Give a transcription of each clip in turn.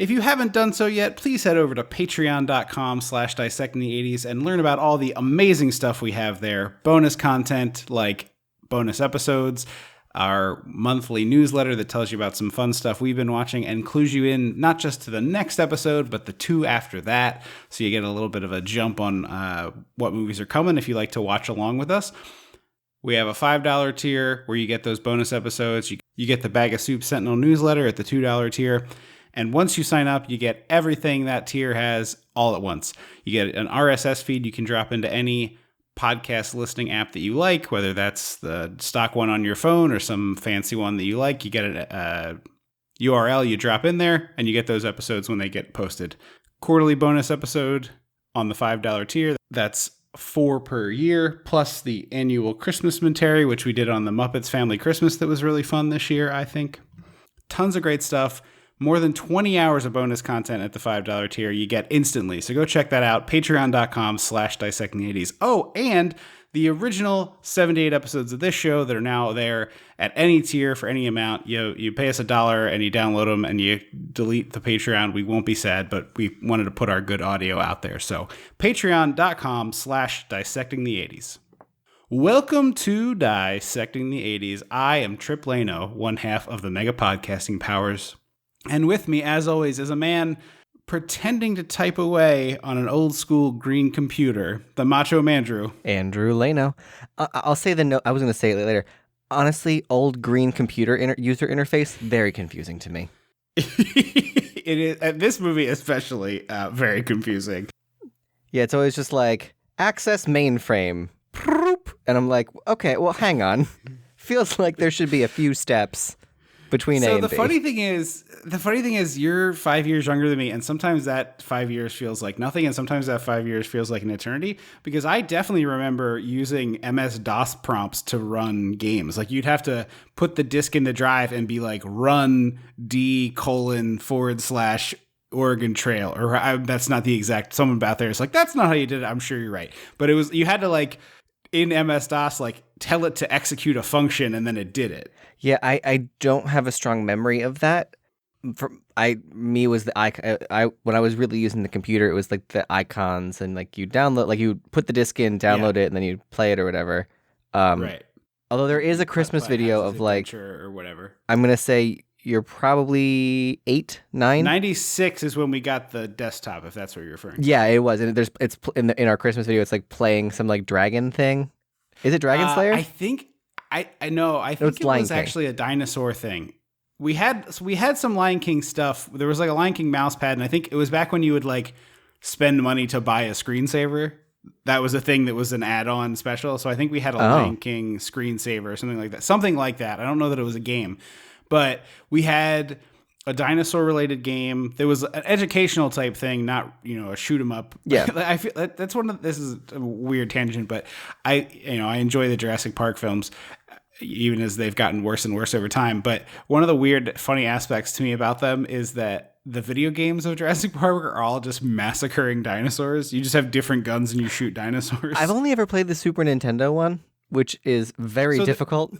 If you haven't done so yet, please head over to patreon.com/dissectingthe80s and learn about all the amazing stuff we have there. Bonus content like bonus episodes, our monthly newsletter that tells you about some fun stuff we've been watching and clues you in not just to the next episode, but the two after that. So you get a little bit of a jump on what movies are coming if you like to watch along with us. We have a $5 tier where you get those bonus episodes. You get the Bag of Soup Sentinel newsletter at the $2 tier. And once you sign up, you get everything that tier has all at once. You get an RSS feed you can drop into any podcast listening app that you like, whether that's the stock one on your phone or some fancy one that you like. You get a URL you drop in there, and you get those episodes when they get posted. Quarterly bonus episode on the $5 tier. That's 4 per year, plus the annual Christmas-mentary, which we did on the Muppets Family Christmas that was really fun this year, I think. Tons of great stuff. More than 20 hours of bonus content at the $5 tier you get instantly. So go check that out. Patreon.com/dissectingthe80s. Oh, and the original 78 episodes of this show that are now there at any tier for any amount. You pay us $1 and you download them and you delete the Patreon. We won't be sad, but we wanted to put our good audio out there. So patreon.com/dissectingthe80s. Welcome to Dissecting the 80s. I am Trip Lano, one half of the Mega Podcasting Powers. And with me, as always, is a man pretending to type away on an old school green computer, the Macho Mandrew. Andrew Lano. I'll say the note. I was going to say it later. Honestly, old green computer user interface, very confusing to me. It is, this movie especially, very confusing. Yeah, it's always just like, access mainframe. And I'm like, okay, well, hang on. Feels like there should be a few steps between A and B. So the funny thing is you're 5 years younger than me, and sometimes that 5 years feels like nothing, and sometimes that 5 years feels like an eternity, because I definitely remember using MS-DOS prompts to run games. Like, you'd have to put the disk in the drive and be like, run D:/Oregon Trail, or that's not the exact, someone out there is like, that's not how you did it. I'm sure you're right. But it was, you had to like, in MS-DOS, like tell it to execute a function and then it did it. Yeah, I don't have a strong memory of that. When I was really using the computer, it was like the icons and like you download, like you put the disc in, download it, and then you play it or whatever. Right. Although there is a Christmas video of like, or whatever. I'm gonna say you're probably 8, 9. 96 is when we got the desktop, if that's what you're referring to. Yeah, it was, and it's in our Christmas video. It's like playing some like dragon thing. Is it Dragon Slayer? I think it was actually a dinosaur thing. We had some Lion King stuff. There was like a Lion King mouse pad, and I think it was back when you would like spend money to buy a screensaver. That was a thing that was an add-on special. So I think we had a Lion King screensaver or something like that. Something like that. I don't know that it was a game, but we had a dinosaur-related game. There was an educational type thing, not a shoot 'em up. Yeah, I feel that's one of. This is a weird tangent, but I enjoy the Jurassic Park films, even as they've gotten worse and worse over time. But one of the weird, funny aspects to me about them is that the video games of Jurassic Park are all just massacring dinosaurs. You just have different guns and you shoot dinosaurs. I've only ever played the Super Nintendo one, which is very difficult.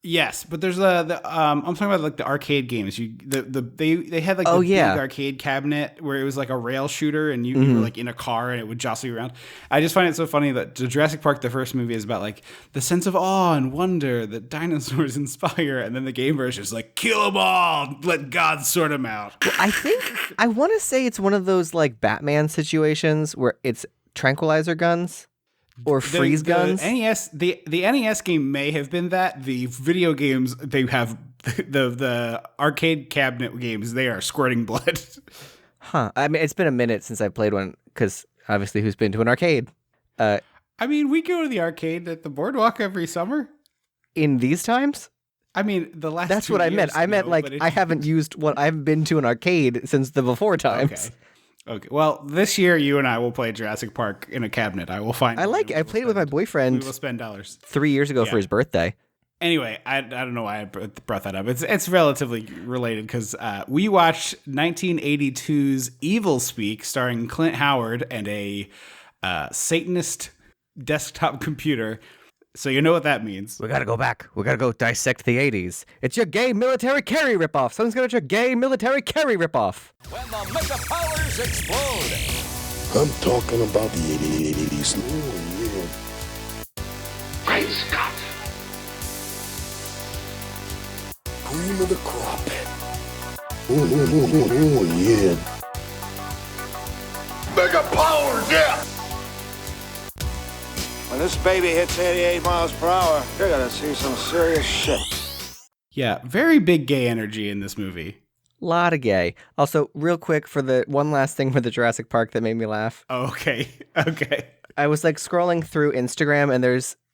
Yes, but there's I'm talking about like the arcade games. They had like the big arcade cabinet where it was like a rail shooter, and you were like in a car and it would jostle you around. I just find it so funny that Jurassic Park, the first movie, is about like the sense of awe and wonder that dinosaurs inspire, and then the game version is like kill them all, let God sort them out. Well, I want to say it's one of those like Batman situations where it's tranquilizer guns. Or freeze guns. The NES game may have been that. The video games, they have the arcade cabinet games. They are squirting blood. Huh. I mean, it's been a minute since I played one because obviously, who's been to an arcade? I mean, we go to the arcade at the boardwalk every summer. In these times? I mean, the last. That's what I meant. I meant like I haven't used one. I haven't been to an arcade since the before times. Okay. Well, this year you and I will play Jurassic Park in a cabinet. I will find. I like it. I played with my boyfriend. We will spend dollars 3 years ago for his birthday. Anyway, I don't know why I brought that up. It's relatively related because we watched 1982's Evilspeak, starring Clint Howard and a Satanist desktop computer. So you know what that means. We gotta go back. We gotta go dissect the 80s. It's your gay military carry ripoff. Someone's gonna your gay military carry ripoff. When the mega powers explode. I'm talking about the 80s. Oh, yeah. Great Scott! Cream of the crop. Oh, yeah. Mega powers, yeah! When this baby hits 88 miles per hour, you're gonna see some serious shit. Yeah, very big gay energy in this movie. Lot of gay. Also, real quick for the one last thing for the Jurassic Park that made me laugh. Oh, okay. Okay. I was like scrolling through Instagram and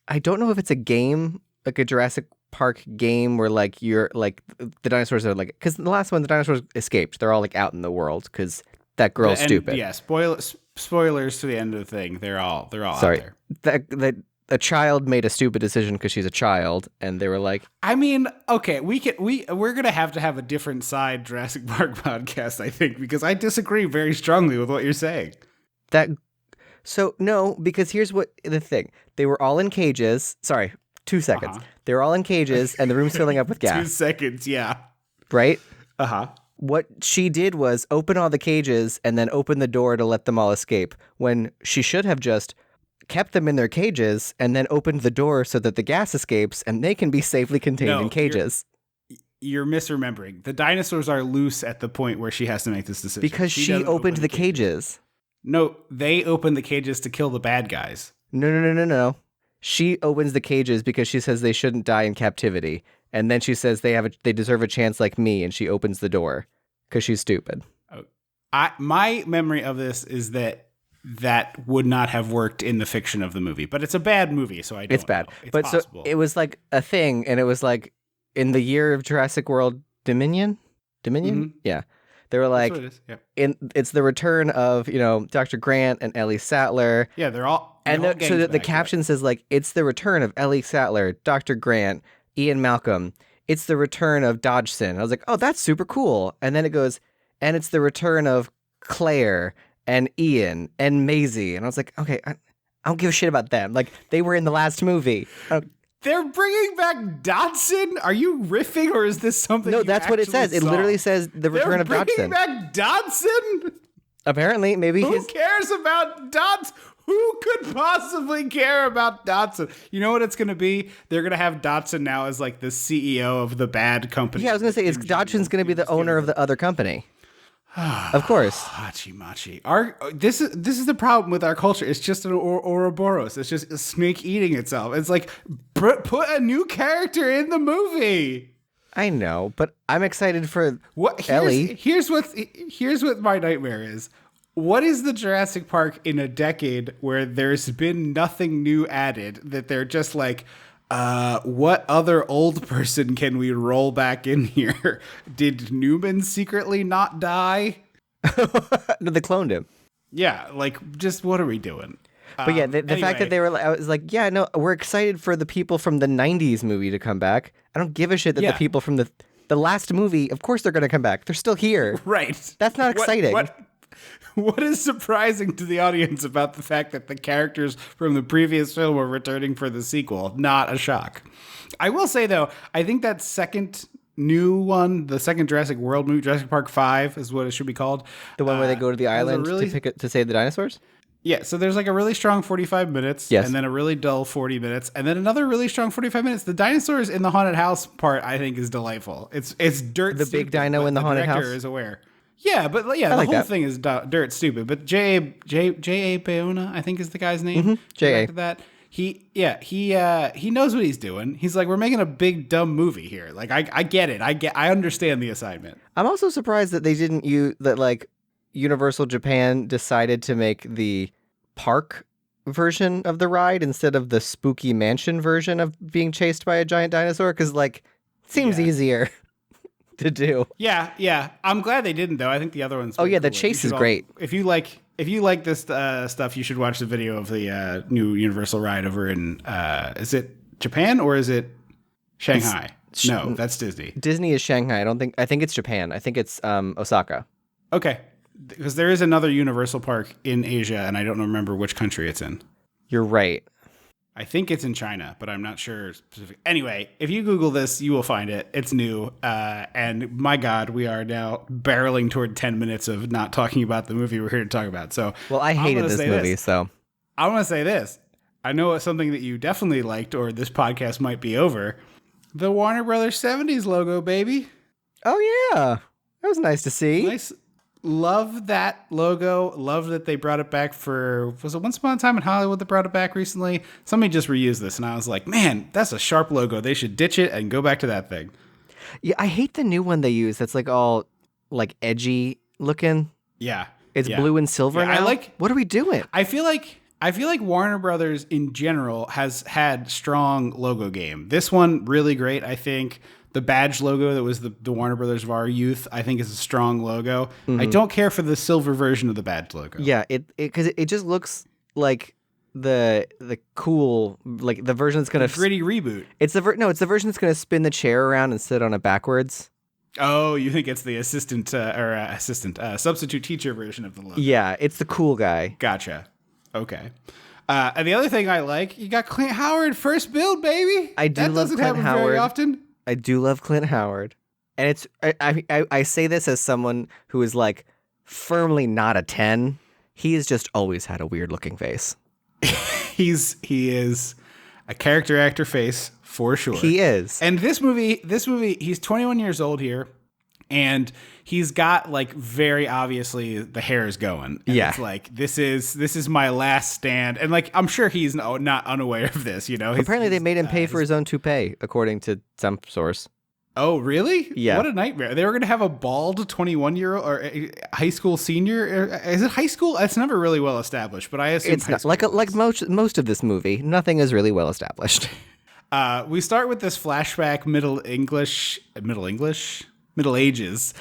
I don't know if it's a game, like a Jurassic Park game where like you're like the dinosaurs are like, because the last one, the dinosaurs escaped. They're all like out in the world because that girl's stupid. Yeah, spoilers to the end of the thing. They're all Sorry. out there. A child made a stupid decision because she's a child, and they were like, I mean, okay, we're gonna have to have a different side Jurassic Park podcast, I think, because I disagree very strongly with what you're saying. So no, because here's what the thing: they were all in cages. Sorry, 2 seconds. They were all in cages, and the room's filling up with gas. 2 seconds, yeah. Right? What she did was open all the cages and then open the door to let them all escape, when she should have just kept them in their cages and then opened the door so that the gas escapes and they can be safely contained in cages. You're misremembering. The dinosaurs are loose at the point where she has to make this decision. Because she opened the cages. No, they opened the cages to kill the bad guys. No. She opens the cages because she says they shouldn't die in captivity. And then she says they deserve a chance like me, and she opens the door because she's stupid. My memory of this is that would not have worked in the fiction of the movie, but it's a bad movie, so I don't. It's bad, know. It's but possible. So it was like a thing, and it was like in the year of Jurassic World Dominion. Mm-hmm. Yeah, they were like, that's what it is. Yep. It's the return of Dr. Grant and Ellie Sattler. Yeah, they're all. So the caption says like, it's the return of Ellie Sattler, Dr. Grant, Ian Malcolm. It's the return of Dodgson. I was like, oh, that's super cool. And then it goes, and it's the return of Claire and Ian and Maisie. And I was like, okay, I don't give a shit about them. Like, they were in the last movie. They're bringing back Dodson? Are you riffing, or is this something? No, that's what it says. It literally says the return of Dodson. They're bringing back Dodson? Apparently, maybe Who cares about Dodson? Who could possibly care about Dodson? You know what it's going to be? They're going to have Dodson now as like the CEO of the bad company. Yeah, I was going to say, Dodson's going to be the owner of the other company. Of course. Hachi-machi. This is the problem with our culture. It's just an Ouroboros. It's just a snake eating itself. It's like, put a new character in the movie. I know, but I'm excited for Ellie. Here's what my nightmare is. What is the Jurassic Park in a decade where there's been nothing new added, that they're just like, what other old person can we roll back in here? Did Newman secretly not die? No, they cloned him. Yeah, like, just what are we doing? But yeah, the fact that I was like, yeah, no, we're excited for the people from the 90s movie to come back. I don't give a shit that the people from the last movie, of course they're going to come back. They're still here. Right. That's not exciting. What is surprising to the audience about the fact that the characters from the previous film are returning for the sequel? Not a shock. I will say, though, I think that second new one, the second Jurassic World movie, Jurassic Park 5 is what it should be called. The one where they go to the island to save the dinosaurs? Yeah, so there's like a really strong 45 minutes, and then a really dull 40 minutes, and then another really strong 45 minutes. The dinosaurs in the haunted house part, I think, is delightful. It's dirt. The big dino in the haunted house? The director is aware. Yeah, but the whole thing is dirt stupid. But J.A. Bayona, I think is the guy's name. Mm-hmm. J.A. That he knows what he's doing. He's like, we're making a big dumb movie here. Like, I get it. I understand the assignment. I'm also surprised that they didn't like Universal Japan decided to make the park version of the ride instead of the spooky mansion version of being chased by a giant dinosaur, because like seems easier to do. Yeah. I'm glad they didn't, though. I think the other one's the chase is great. If you like this stuff, you should watch the video of the new Universal ride over in is it Japan or is it Shanghai? No, that's Disney. Disney is Shanghai. I think it's Japan. I think it's Osaka. Okay. Because there is another Universal park in Asia, and I don't remember which country it's in. You're right. I think it's in China, but I'm not sure specific. Anyway, if you Google this, you will find it. It's new. And my God, we are now barreling toward 10 minutes of not talking about the movie we're here to talk about. So, Well, I hated this movie, so. I want to say this. I know it's something that you definitely liked, or this podcast might be over. The Warner Brothers 70s logo, baby. Oh, yeah. That was nice to see. Nice. Love that logo. Love that they brought it back for, was it Once Upon a Time in Hollywood that brought it back recently? Somebody just reused this, and I was like, man, that's a sharp logo. They should ditch it and go back to that thing. Yeah, I hate the new one they use. That's like all like edgy looking. Yeah. It's yeah. blue and silver Yeah, now. What are we doing? I feel like Warner Brothers in general has had strong logo game. This one really great, I think. The badge logo that was the Warner Brothers of our youth, I think, is a strong logo. Mm-hmm. I don't care for the silver version of the badge logo. Yeah, because it just looks like the cool, like the version that's gonna gritty reboot. It's the version that's gonna spin the chair around and sit on it backwards. Oh, you think it's the substitute teacher version of the logo? Yeah, it's the cool guy. Gotcha. Okay. And the other thing I like, you got Clint Howard first build, baby. I do that love doesn't Clint happen Howard very often. I do love Clint Howard, and it's I say this as someone who is like firmly not a 10. He has just always had a weird looking face. He is a character actor face for sure. He is. And this movie, he's 21 years old here, and he's got like very obviously the hair is going. And yeah, it's like this is my last stand, and like I'm sure he's not unaware of this. You know, apparently they made him pay for his own toupee, according to some source. Oh, really? Yeah. What a nightmare. They were going to have a bald 21-year-old or a high school senior. Is it high school? It's never really well established, but I assume it's not like most of this movie. Nothing is really well established. We start with this flashback Middle Ages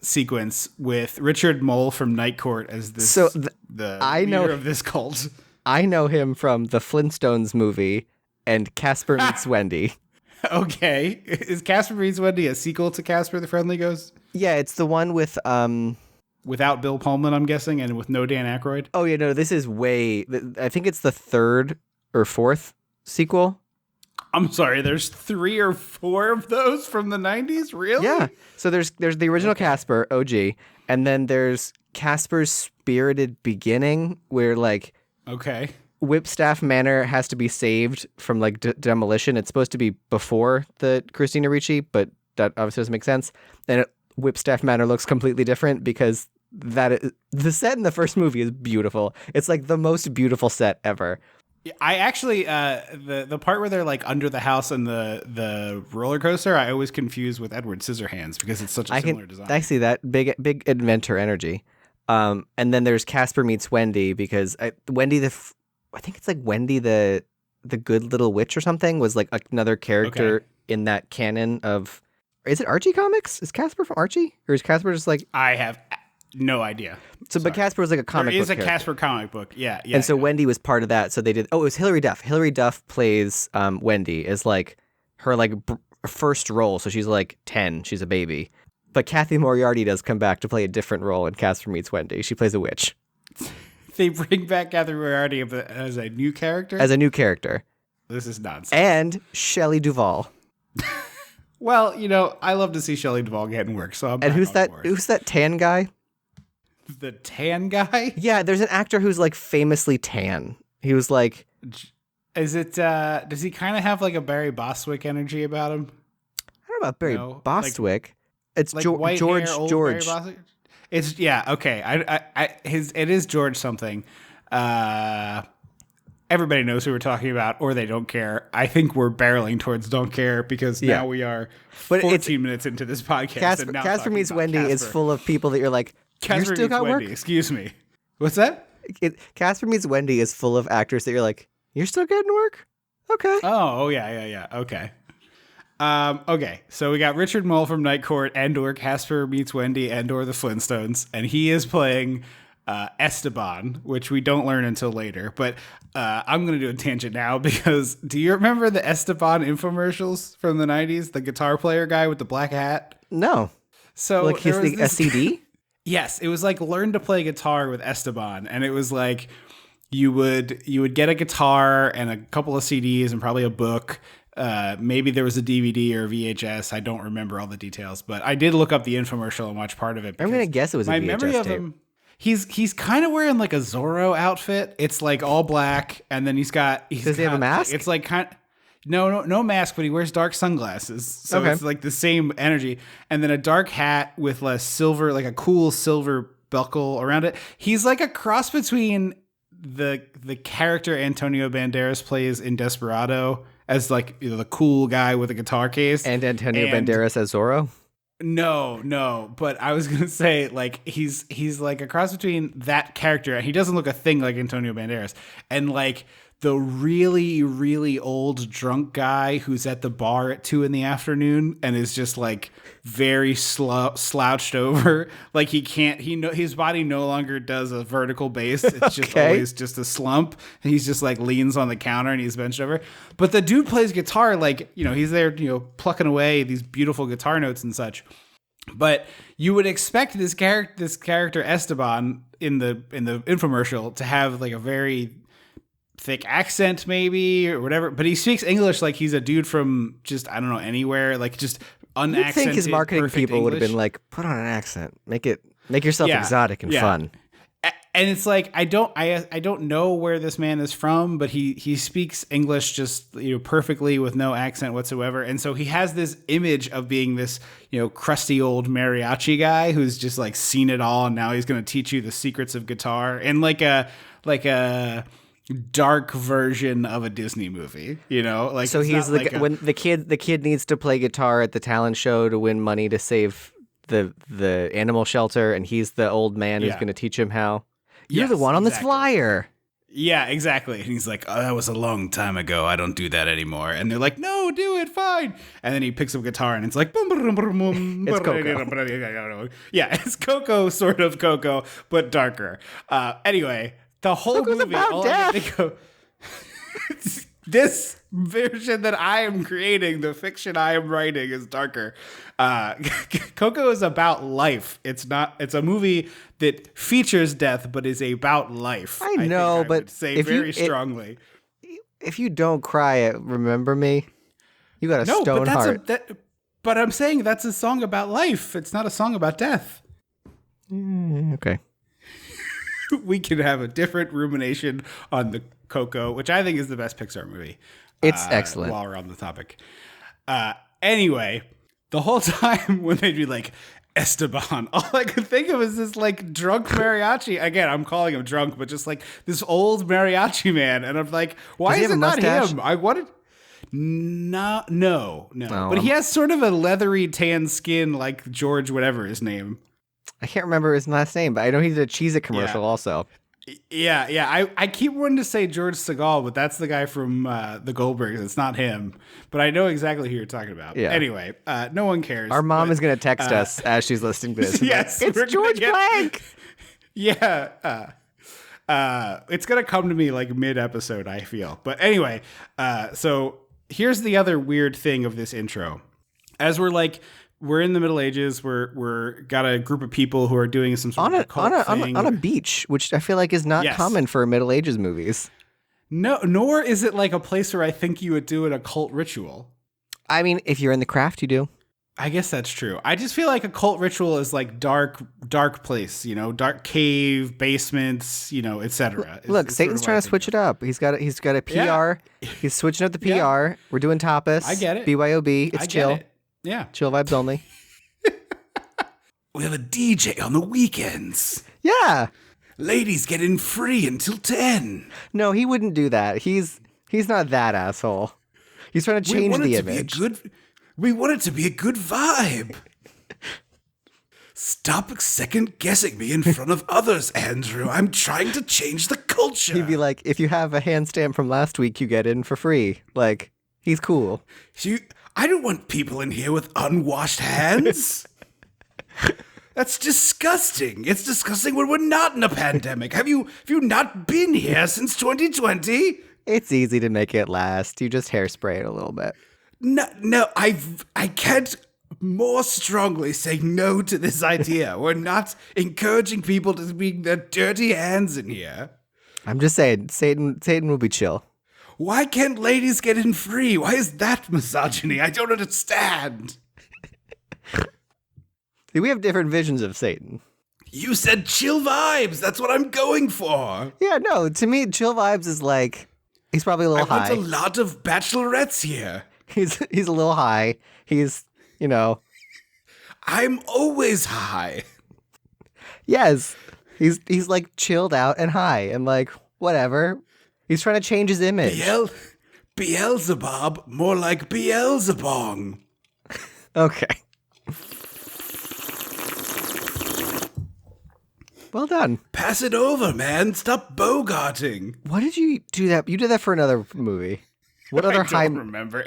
sequence with Richard Mole from Night Court as this the leader of this cult. I know him from the Flintstones movie and Casper Meets Wendy. Okay. Is Casper Meets Wendy a sequel to Casper the Friendly Ghost? Yeah, it's the one with without Bill Pullman, I'm guessing, and with no Dan Aykroyd. Oh yeah, no, this is I think it's the third or fourth sequel. I'm sorry, there's 3 or 4 of those from the 90s? Really? Yeah. So there's the original Casper, OG, and then there's Casper's Spirited Beginning, where like Whipstaff Manor has to be saved from like demolition. It's supposed to be before the Christina Ricci, but that obviously doesn't make sense. And Whipstaff Manor looks completely different because the set in the first movie is beautiful. It's like the most beautiful set ever. I actually the part where they're like under the house and the roller coaster, I always confuse with Edward Scissorhands because it's such a similar design. I see that big inventor energy. And then there's Casper Meets Wendy because Wendy I think it's like Wendy the Good Little Witch or something was like another character in that canon of. Is it Archie comics? Is Casper from Archie, or is Casper just like? I have no idea. So, but Casper was like a comic book. There is a Casper comic book, yeah. And so Wendy was part of that. So they did. Oh, it was Hilary Duff. Hilary Duff plays Wendy as like her like first role. So she's like 10. She's a baby. But Kathy Moriarty does come back to play a different role in Casper Meets Wendy. She plays a witch. They bring back Kathy Moriarty as a new character? As a new character. This is nonsense. And Shelley Duvall. Well, you know, I love to see Shelley Duvall getting work. So I'm and who's that tan guy? The tan guy? Yeah, there's an actor who's like famously tan. He was like, is it? Does he kind of have like a Barry Bostwick energy about him? I don't know about Barry Bostwick. It's like George. Barry it's okay. It is George something. Everybody knows who we're talking about, or they don't care. I think we're barreling towards don't care because now we are 14 minutes into this podcast. Casper Meets Wendy is full of people that you're like, you still got work? Excuse me. What's that? Casper Meets Wendy is full of actors that you're like, you're still getting work? Okay. Oh yeah. Okay. Okay. So we got Richard Mole from Night Court and/or Casper Meets Wendy and/or the Flintstones, and he is playing Esteban, which we don't learn until later. But I'm going to do a tangent now because do you remember the Esteban infomercials from the 90s? The guitar player guy with the black hat? No. So like he's the SCD? Yes, it was like learn to play guitar with Esteban, and it was like you would get a guitar and a couple of CDs and probably a book. Maybe there was a DVD or a VHS. I don't remember all the details, but I did look up the infomercial and watch part of it. I'm gonna guess it was a my VHS memory of tape. him. He's kind of wearing like a Zorro outfit. It's like all black, and then does he have a mask? It's like no mask, but he wears dark sunglasses, so Okay. it's like the same energy, and then a dark hat with a cool silver buckle around it. He's like a cross between the character Antonio Banderas plays in Desperado as like the cool guy with a guitar case, And Antonio Banderas as Zorro. No, but I was gonna say like he's like a cross between that character, and he doesn't look a thing like Antonio Banderas, and like the really, really old drunk guy who's at the bar at 2 PM and is just like very slouched over. Like his body no longer does a vertical base. It's just always just a slump. And he's just like leans on the counter and he's benched over. But the dude plays guitar like, he's there, plucking away these beautiful guitar notes and such. But you would expect this character Esteban in the infomercial to have like a very thick accent maybe or whatever, but he speaks English like he's a dude from just I don't know anywhere, like just unaccented. You'd think his marketing people would have been like, put on an accent, make yourself exotic and fun. And it's like I don't know where this man is from, but he speaks English just perfectly with no accent whatsoever, and so he has this image of being this crusty old mariachi guy who's just like seen it all, and now he's going to teach you the secrets of guitar and like a dark version of a Disney movie, like so he's when the kid needs to play guitar at the talent show to win money to save the animal shelter, and he's the old man who's going to teach him how. You're the one on this flyer. Yeah, exactly. And he's like, oh, that was a long time ago. I don't do that anymore. And they're like, no, do it, fine. And then he picks up a guitar and it's like, it's Coco. Yeah, it's Coco, sort of Coco, but darker. Anyway, the whole Coco's movie, about all I can think of, this version that I am creating, the fiction I am writing, is darker. Coco is about life. It's a movie that features death, but is about life. I know, think I but would say very strongly. If you don't cry at Remember Me, you got a stone heart. But I'm saying that's a song about life. It's not a song about death. Okay. We could have a different rumination on the Coco, which I think is the best Pixar movie. It's excellent. While we're on the topic. Anyway, the whole time when they'd be like, Esteban, all I could think of is this like drunk mariachi. Again, I'm calling him drunk, but just like this old mariachi man. And I'm like, why is it not him? I wanted... No. But he has sort of a leathery tan skin like George whatever his name. I can't remember his last name, but I know he did a Cheez-It commercial also. Yeah. I keep wanting to say George Segal, but that's the guy from the Goldbergs. It's not him. But I know exactly who you're talking about. Yeah. Anyway, no one cares. Our mom is going to text us as she's listening to this. Yes. Like, it's George Blank! Yeah. It's going to come to me like mid-episode, I feel. But anyway, so here's the other weird thing of this intro. As we're in the Middle Ages. We're got a group of people who are doing some sort of occult thing. On a beach, which I feel like is not common for Middle Ages movies. No, nor is it like a place where I think you would do an occult ritual. I mean, if you're in the craft, you do. I guess that's true. I just feel like a cult ritual is like dark place, dark cave, basements, etc. Look, Satan's trying to switch it up. He's got a PR. Yeah. He's switching up the PR. Yeah. We're doing tapas. I get it. BYOB. It's chill. Yeah. Chill vibes only. We have a DJ on the weekends. Yeah. Ladies get in free until 10. No, he wouldn't do that. He's not that asshole. He's trying to change the image. We want it to be a good vibe. Stop second guessing me in front of others, Andrew. I'm trying to change the culture. He'd be like, if you have a hand stamp from last week, you get in for free. Like, he's cool. I don't want people in here with unwashed hands. That's disgusting. It's disgusting when we're not in a pandemic. Have you not been here since 2020? It's easy to make it last. You just hairspray it a little bit. No, I can't more strongly say no to this idea. We're not encouraging people to bring their dirty hands in here. I'm just saying, Satan will be chill. Why can't ladies get in free? Why is that misogyny? I don't understand. See, we have different visions of Satan. You said chill vibes. That's what I'm going for. Yeah, no, to me, chill vibes is like, he's probably a little I high. want a lot of bachelorettes here. He's a little high. He's, I'm always high. yes, he's like chilled out and high and like, whatever. He's trying to change his image. Beelzebub, more like Beelzebong. Okay. Well done. Pass it over, man. Stop bogarting. What did you do that? You did that for another movie. What other high? I don't remember.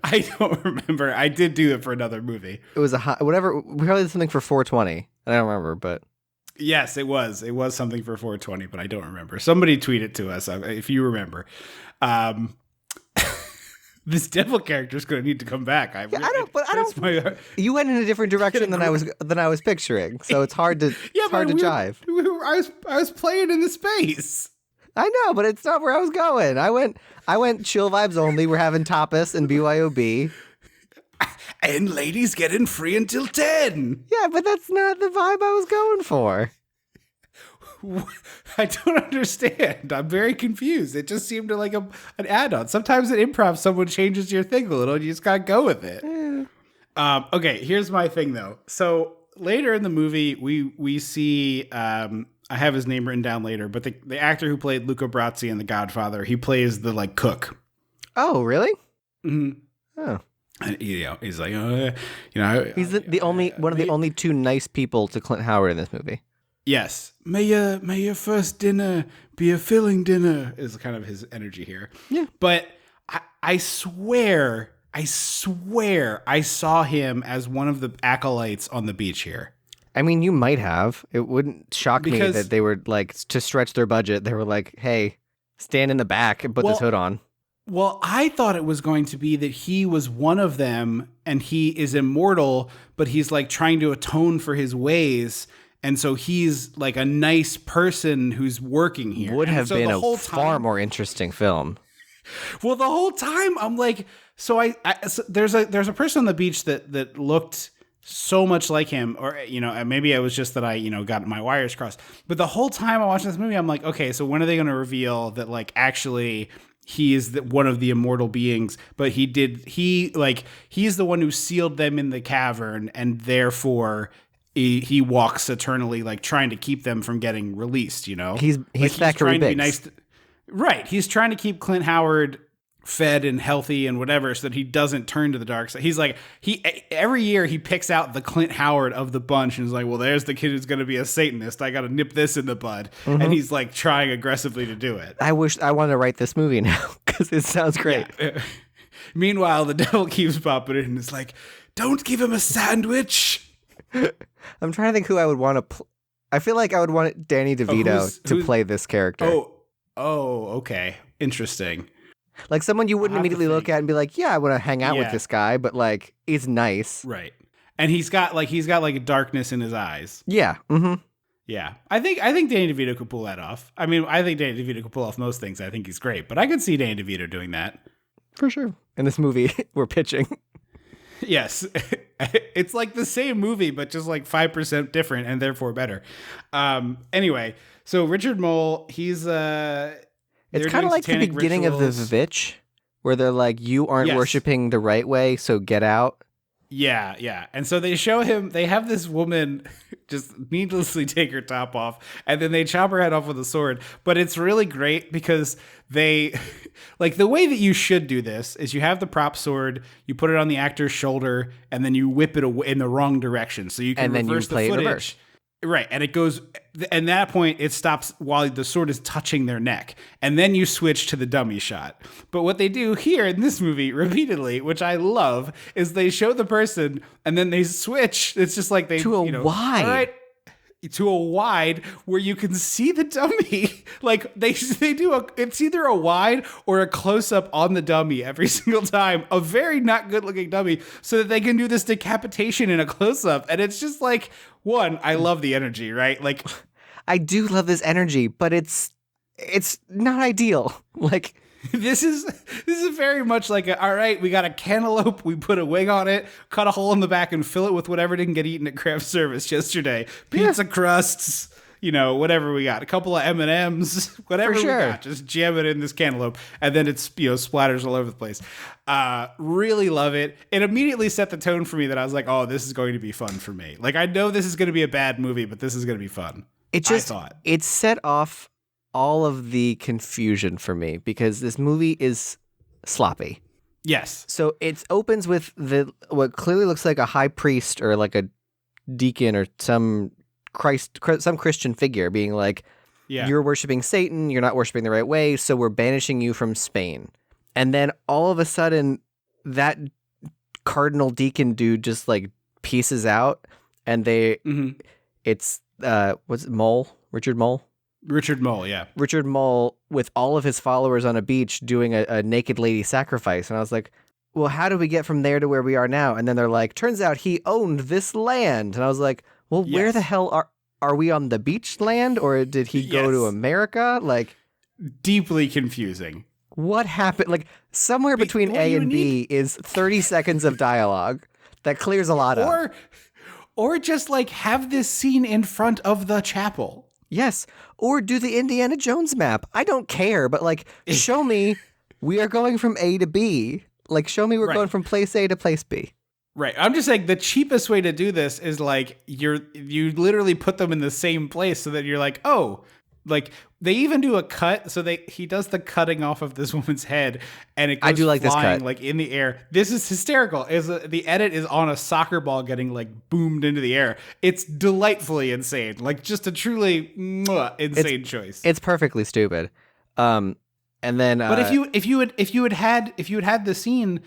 I don't remember. I did do it for another movie. It was a high, whatever. We probably did something for 420. I don't remember, but yes, it was. It was something for 420, but I don't remember. Somebody tweet it to us if you remember. This devil character is going to need to come back. I don't. You went in a different direction than I was picturing, so it's hard to jive. I was playing in the space. I know, but it's not where I was going. I went chill vibes only. We're having tapas and BYOB. And ladies get in free until 10. Yeah, but that's not the vibe I was going for. I don't understand. I'm very confused. It just seemed like an add-on. Sometimes in improv, someone changes your thing a little and you just gotta go with it. Yeah. Okay, here's my thing though. So later in the movie, we see I have his name written down later, but the actor who played Luca Brasi in The Godfather, he plays the like cook. Oh, really? Mm-hmm. Oh. And, he's like, he's the only two nice people to Clint Howard in this movie. Yes. May your first dinner be a filling dinner is kind of his energy here. Yeah. But I swear I saw him as one of the acolytes on the beach here. I mean, you might have. It wouldn't shock me that they were like, to stretch their budget, they were like, hey, stand in the back and put this hood on. Well, I thought it was going to be that he was one of them and he is immortal, but he's like trying to atone for his ways. And so he's like a nice person who's working here. Would have been a far more interesting film. Well, the whole time I'm like, so there's a person on the beach that looked so much like him, or maybe it was just that I got my wires crossed. But the whole time I watched this movie, I'm like, okay, so when are they going to reveal that like actually he is one of the immortal beings? But he's the one who sealed them in the cavern, and therefore he walks eternally, like trying to keep them from getting released. He's like, trying to be nice. Right, he's trying to keep Clint Howard fed and healthy and whatever, so that he doesn't turn to the dark side. He's like, every year he picks out the Clint Howard of the bunch and is like, well, there's the kid who's going to be a Satanist. I got to nip this in the bud. Mm-hmm. And he's like trying aggressively to do it. I wish I wanted to write this movie now because it sounds great. Yeah. Meanwhile, the devil keeps popping in and it's like, don't give him a sandwich. I'm trying to think who I would want to. I feel like I would want Danny DeVito to play this character. Oh, okay, interesting. Like someone you wouldn't immediately look at and be like, yeah, I want to hang out with this guy, but like, he's nice. Right. And he's got like a darkness in his eyes. Yeah. Mm-hmm. Yeah. I think Danny DeVito could pull that off. I mean, I think Danny DeVito could pull off most things. I think he's great, but I could see Danny DeVito doing that. For sure. In this movie we're pitching. Yes. It's like the same movie, but just like 5% different and therefore better. Anyway, so Richard Mole, he's it's kind of like the beginning of the Vivitch, where they're like, you aren't worshiping the right way, so get out. Yeah, yeah. And so they show him, they have this woman just needlessly take her top off, and then they chop her head off with a sword. But it's really great because they, like, the way that you should do this is you have the prop sword, you put it on the actor's shoulder, and then you whip it away in the wrong direction. So you can reverse the footage. Reverse. Right, and it goes, at that point, it stops while the sword is touching their neck, and then you switch to the dummy shot. But what they do here in this movie repeatedly, which I love, is they show the person, and then they switch. It's just like they to a wide. All right, to a wide where you can see the dummy. Like they do it's either a wide or a close up on the dummy every single time. A very not good looking dummy, so that they can do this decapitation in a close up. And it's just like, one, I love the energy, right? Like, I do love this energy, but it's it's not ideal. Like, This is very much like all right, we got a cantaloupe, we put a wing on it, cut a hole in the back, and fill it with whatever didn't get eaten at craft service yesterday. Pizza crusts, whatever we got, a couple of M&Ms, whatever we got, just jam it in this cantaloupe, and then it's splatters all over the place. Really love it. It immediately set the tone for me that I was like, oh, this is going to be fun for me. Like, I know this is going to be a bad movie, but this is going to be fun. It set off all of the confusion for me because this movie is sloppy. Yes. So it opens with what clearly looks like a high priest or like a deacon or some Christian figure being like, you're worshiping Satan, you're not worshiping the right way, so we're banishing you from Spain. And then all of a sudden that cardinal deacon dude just like pieces out and it's what's it, Mole? Richard Mole? Richard Mole, yeah. Richard Mole with all of his followers on a beach doing a naked lady sacrifice. And I was like, well, how do we get from there to where we are now? And then they're like, turns out he owned this land. And I was like, well, where the hell are we on the beach land? Or did he go to America? Like, deeply confusing. What happened? Like, somewhere between A and B is 30 seconds of dialogue that clears a lot up. Or just like have this scene in front of the chapel. Yes. Or do the Indiana Jones map. I don't care, but like, show me we are going from A to B. Like, show me we're going from place A to place B. Right. I'm just saying the cheapest way to do this is like you literally put them in the same place so that you're like, oh, like they even do a cut. So he does the cutting off of this woman's head and it goes I do like flying this cut. Like in the air. This is hysterical. The edit is on a soccer ball getting like boomed into the air. It's delightfully insane. Like just a truly insane choice. It's perfectly stupid. And then but if you had had the scene,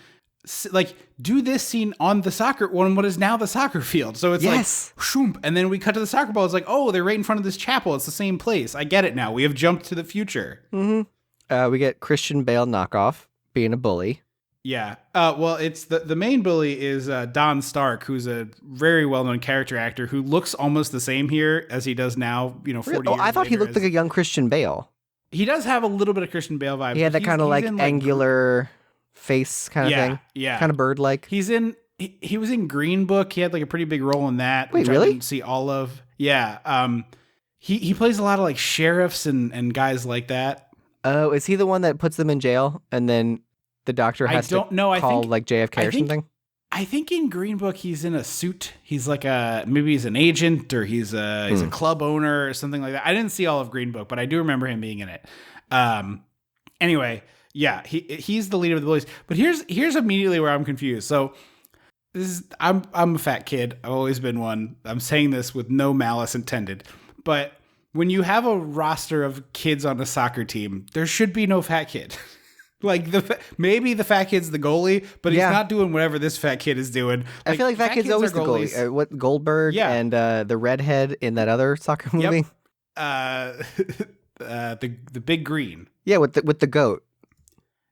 like do this scene on the soccer on what is now the soccer field. So it's like shoomp, and then we cut to the soccer ball. It's like, oh, they're right in front of this chapel. It's the same place. I get it now. We have jumped to the future. Mm-hmm. We get Christian Bale knockoff being a bully. Yeah. Well, it's the main bully is Don Stark, who's a very well-known character actor who looks almost the same here as he does now. 40 years I thought he looked like a young Christian Bale. He does have a little bit of Christian Bale vibe. He had that kind of like angular face kind of thing. Yeah. Kind of bird-like. He was in Green Book. He had like a pretty big role in that. Wait, which really? I didn't see all of. Yeah. He plays a lot of like sheriffs and guys like that. Oh, is he the one that puts them in jail and then the doctor has to call like JFK or something? I think in Green Book he's in a suit. He's like maybe he's an agent or he's a club owner or something like that. I didn't see all of Green Book, but I do remember him being in it. Anyway, yeah, he's the leader of the bullies. But here's immediately where I'm confused. So I'm a fat kid. I've always been one. I'm saying this with no malice intended. But when you have a roster of kids on a soccer team, there should be no fat kid. Like maybe the fat kid's the goalie, but he's not doing whatever this fat kid is doing. Like, I feel like fat kid's always the goalie. What Goldberg and the redhead in that other soccer movie? The big green. Yeah, with the goat.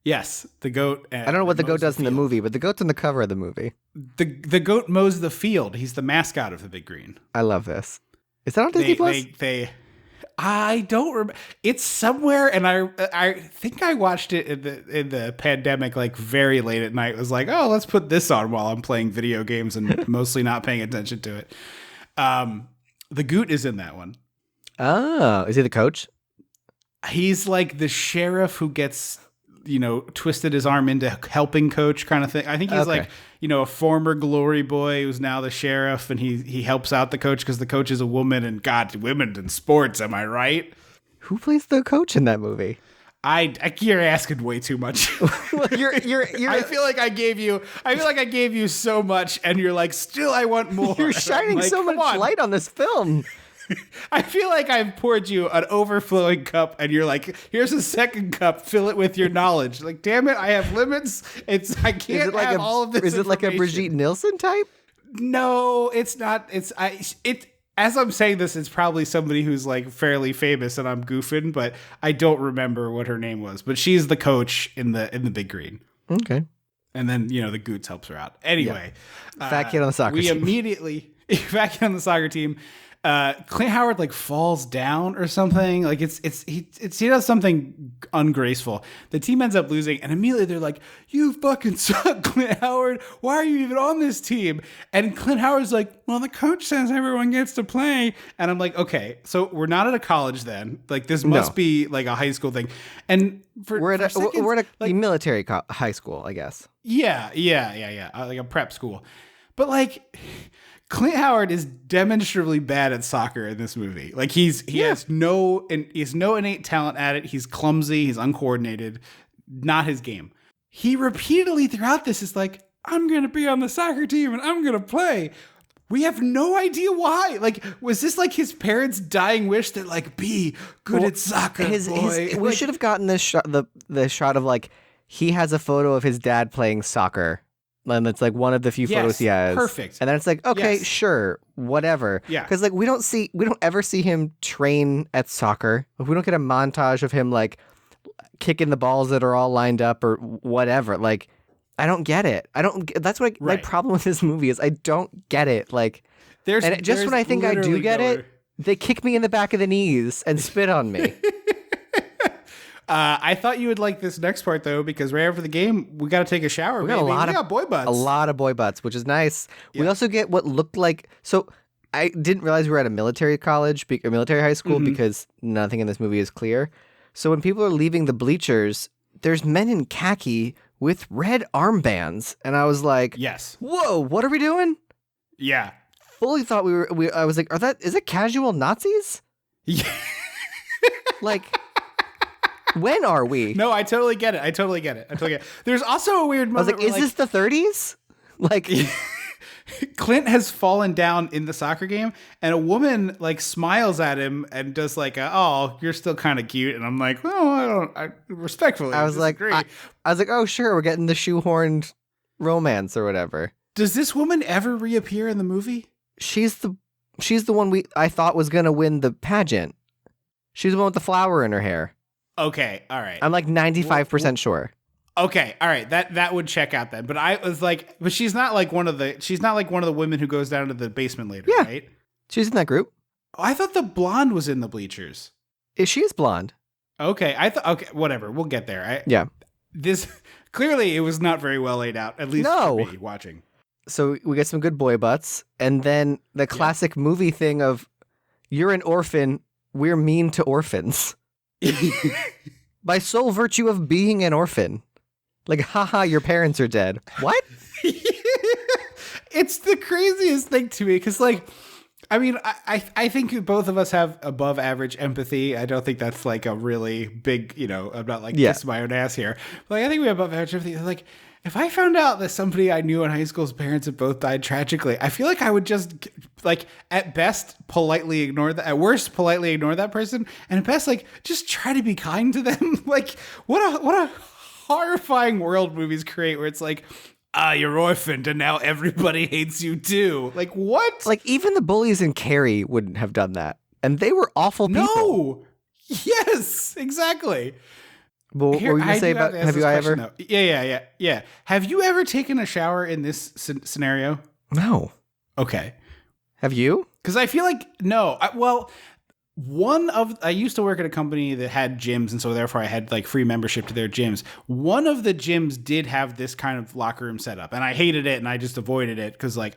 Yes, the goat. I don't know what the goat does in the movie, but the goat's on the cover of the movie. The goat mows the field. He's the mascot of the Big Green. I love this. Is that on Disney Plus? I don't remember. It's somewhere, and I think I watched it in the pandemic, like very late at night. It was like, oh, let's put this on while I'm playing video games and mostly not paying attention to it. The Goot is in that one. Oh, is he the coach? He's like the sheriff who gets, twisted his arm into helping coach kind of thing. I think he's like, a former glory boy who's now the sheriff, and he helps out the coach because the coach is a woman, and God, women in sports, am I right? Who plays the coach in that movie? You're asking way too much. Well, you're I feel like I gave you so much, and you're like, still I want more. You're shining like, so much light on this film. I feel like I've poured you an overflowing cup, and you're like, here's a second cup, fill it with your knowledge. Like, damn it, I have limits. I can't have all of this. Is it like a Brigitte Nielsen type? No, it's not. As I'm saying this, it's probably somebody who's like fairly famous, and I'm goofing, but I don't remember what her name was. But she's the coach in the Big Green. Okay. And then, the Goots helps her out. Anyway. Fat kid on the soccer team. Fat kid on the soccer team. Clint Howard like falls down or something. Like he does something ungraceful. The team ends up losing, and immediately they're like, "You fucking suck, Clint Howard. Why are you even on this team?" And Clint Howard's like, "Well, the coach says everyone gets to play." And I'm like, "Okay, so we're not at a college then. Like this must be like a high school thing." And we're at a military high school, I guess. Yeah, like a prep school, but like. Clint Howard is demonstrably bad at soccer in this movie. Like he has no innate talent at it. He's clumsy. He's uncoordinated. Not his game. He repeatedly throughout this is like, I'm going to be on the soccer team and I'm going to play. We have no idea why. Like, was this like his parents' dying wish that like be good at soccer, boy? We should have gotten this shot, the shot of like he has a photo of his dad playing soccer. And it's like one of the few photos he has. Perfect. And then it's like, okay, sure, whatever. Yeah. Because like we don't ever see him train at soccer. We don't get a montage of him like kicking the balls that are all lined up or whatever. Like, I don't get it. That's what my problem with this movie is. I don't get it. Like, when I think I do get it, they kick me in the back of the knees and spit on me. I thought you would like this next part though, because right after the game, we got to take a shower. We got a lot of boy butts. A lot of boy butts, which is nice. Yeah. We also get what looked like. So I didn't realize we were at a military college, a military high school, because nothing in this movie is clear. So when people are leaving the bleachers, there's men in khaki with red armbands, and I was like, "Yes, whoa, what are we doing?" Yeah, fully thought I was like, is it casual Nazis? Yeah, like. When are we? No, I totally get it. There's also a weird moment. I was like, is this the 30s? Like, Clint has fallen down in the soccer game, and a woman like smiles at him and does like, "Oh, you're still kind of cute." And I'm like, "Oh, I respectfully." I was disagree. like, I was like, "Oh, sure, we're getting the shoehorned romance or whatever." Does this woman ever reappear in the movie? She's the one I thought was gonna win the pageant. She's the one with the flower in her hair. Okay, all right. I'm like 95% sure. Okay, all right. That would check out then. But I was like, but she's not like one of the women who goes down to the basement later, right? She's in that group. Oh, I thought the blonde was in the bleachers. She is blonde. Okay, okay, whatever. We'll get there. Yeah. This clearly it was not very well laid out, at least for me watching. So we get some good boy butts, and then the classic movie thing of, you're an orphan, we're mean to orphans. By sole virtue of being an orphan. Like, haha, your parents are dead. What? It's the craziest thing to me, because, like, I mean, I think both of us have above average empathy. I don't think that's, like, a really big, I'm not, like, kissing my own ass here. But, like, I think we have above average empathy. Like, if I found out that somebody I knew in high school's parents had both died tragically, I feel like I would just, like, at best, politely ignore that. At worst, politely ignore that person. And at best, like, just try to be kind to them. Like, what a horrifying world movies create where it's like, you're orphaned and now everybody hates you too. Like, what? Like, even the bullies in Carrie wouldn't have done that. And they were awful people. No! Yes, exactly. Well, what were you going to say about, have you ever? Though. Yeah. Have you ever taken a shower in this scenario? No. Okay. Have you? Because I feel like, no. I used to work at a company that had gyms, and so therefore I had like free membership to their gyms. One of the gyms did have this kind of locker room setup, and I hated it, and I just avoided it because like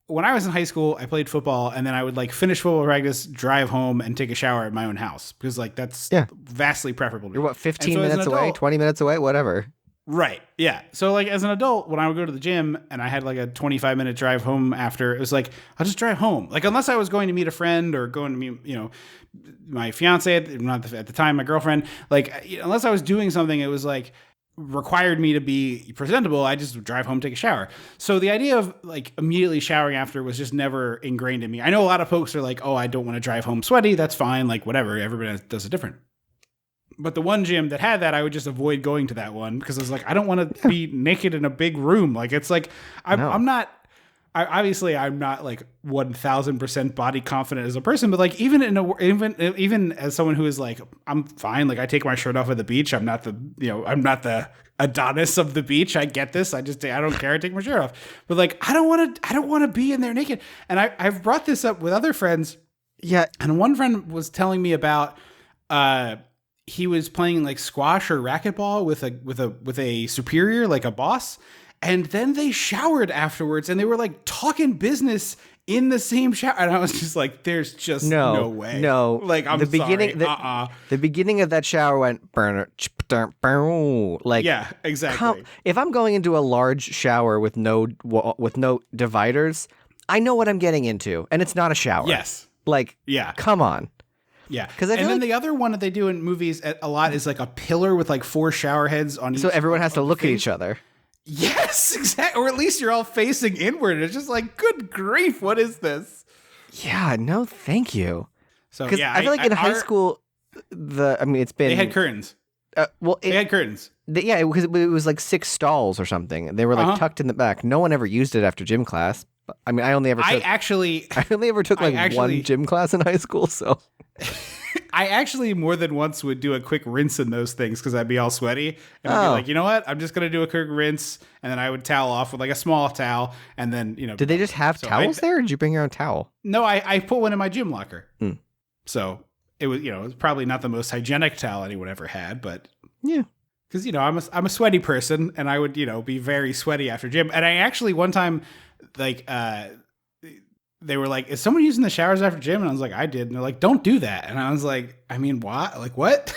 when I was in high school, I played football, and then I would like finish football practice, drive home, and take a shower at my own house because like that's vastly preferable to me. You're what, 15 minutes away, 20 minutes away, whatever. Right. Yeah. So like as an adult, when I would go to the gym and I had like a 25-minute drive home after, it was like, I'll just drive home. Like unless I was going to meet a friend or going to meet, my fiance at the time, my girlfriend, like unless I was doing something, it was like required me to be presentable. I just drive home, take a shower. So the idea of like immediately showering after was just never ingrained in me. I know a lot of folks are like, oh, I don't want to drive home sweaty. That's fine. Like whatever. Everybody does it different. But the one gym that had that, I would just avoid going to that one because I was like, I don't want to be naked in a big room. Like it's like I'm obviously I'm not like 1000% body confident as a person, but like even as someone who is like, I'm fine. Like I take my shirt off at the beach. I'm not the Adonis of the beach. I get this. I don't care. I take my shirt off, but like, I don't want to be in there naked. And I've brought this up with other friends. Yeah. And one friend was telling me about, he was playing like squash or racquetball with a superior, like a boss. And then they showered afterwards and they were like talking business in the same shower. And I was just like, there's just no way. No. Like, I'm the beginning, sorry. The beginning of that shower went burner. Like, yeah, exactly. If I'm going into a large shower with no dividers, I know what I'm getting into. And it's not a shower. Yes. Like, yeah. Come on. Yeah. And then the other one that they do in movies a lot is like a pillar with like 4 shower heads on each. So everyone has to look at each other. Yes, exactly. Or at least you're all facing inward. It's just like, good grief, what is this? Yeah, no, thank you. So because yeah, I feel like in high school, it's been they had curtains. They had curtains. Because it was like 6 stalls or something. They were like tucked in the back. No one ever used it after gym class. I mean, I only ever took one gym class in high school. So I actually more than once would do a quick rinse in those things because I'd be all sweaty and I'd be like, you know what? I'm just gonna do a quick rinse, and then I would towel off with like a small towel, and then Did they just have towels there? Or did you bring your own towel? No, I put one in my gym locker. So it was it was probably not the most hygienic towel anyone ever had, but yeah. Because I'm a sweaty person, and I would be very sweaty after gym. And I actually one time like they were like, is someone using the showers after gym? And I was like, I did. And they're like, don't do that. And I was like, I mean, why? Like, what?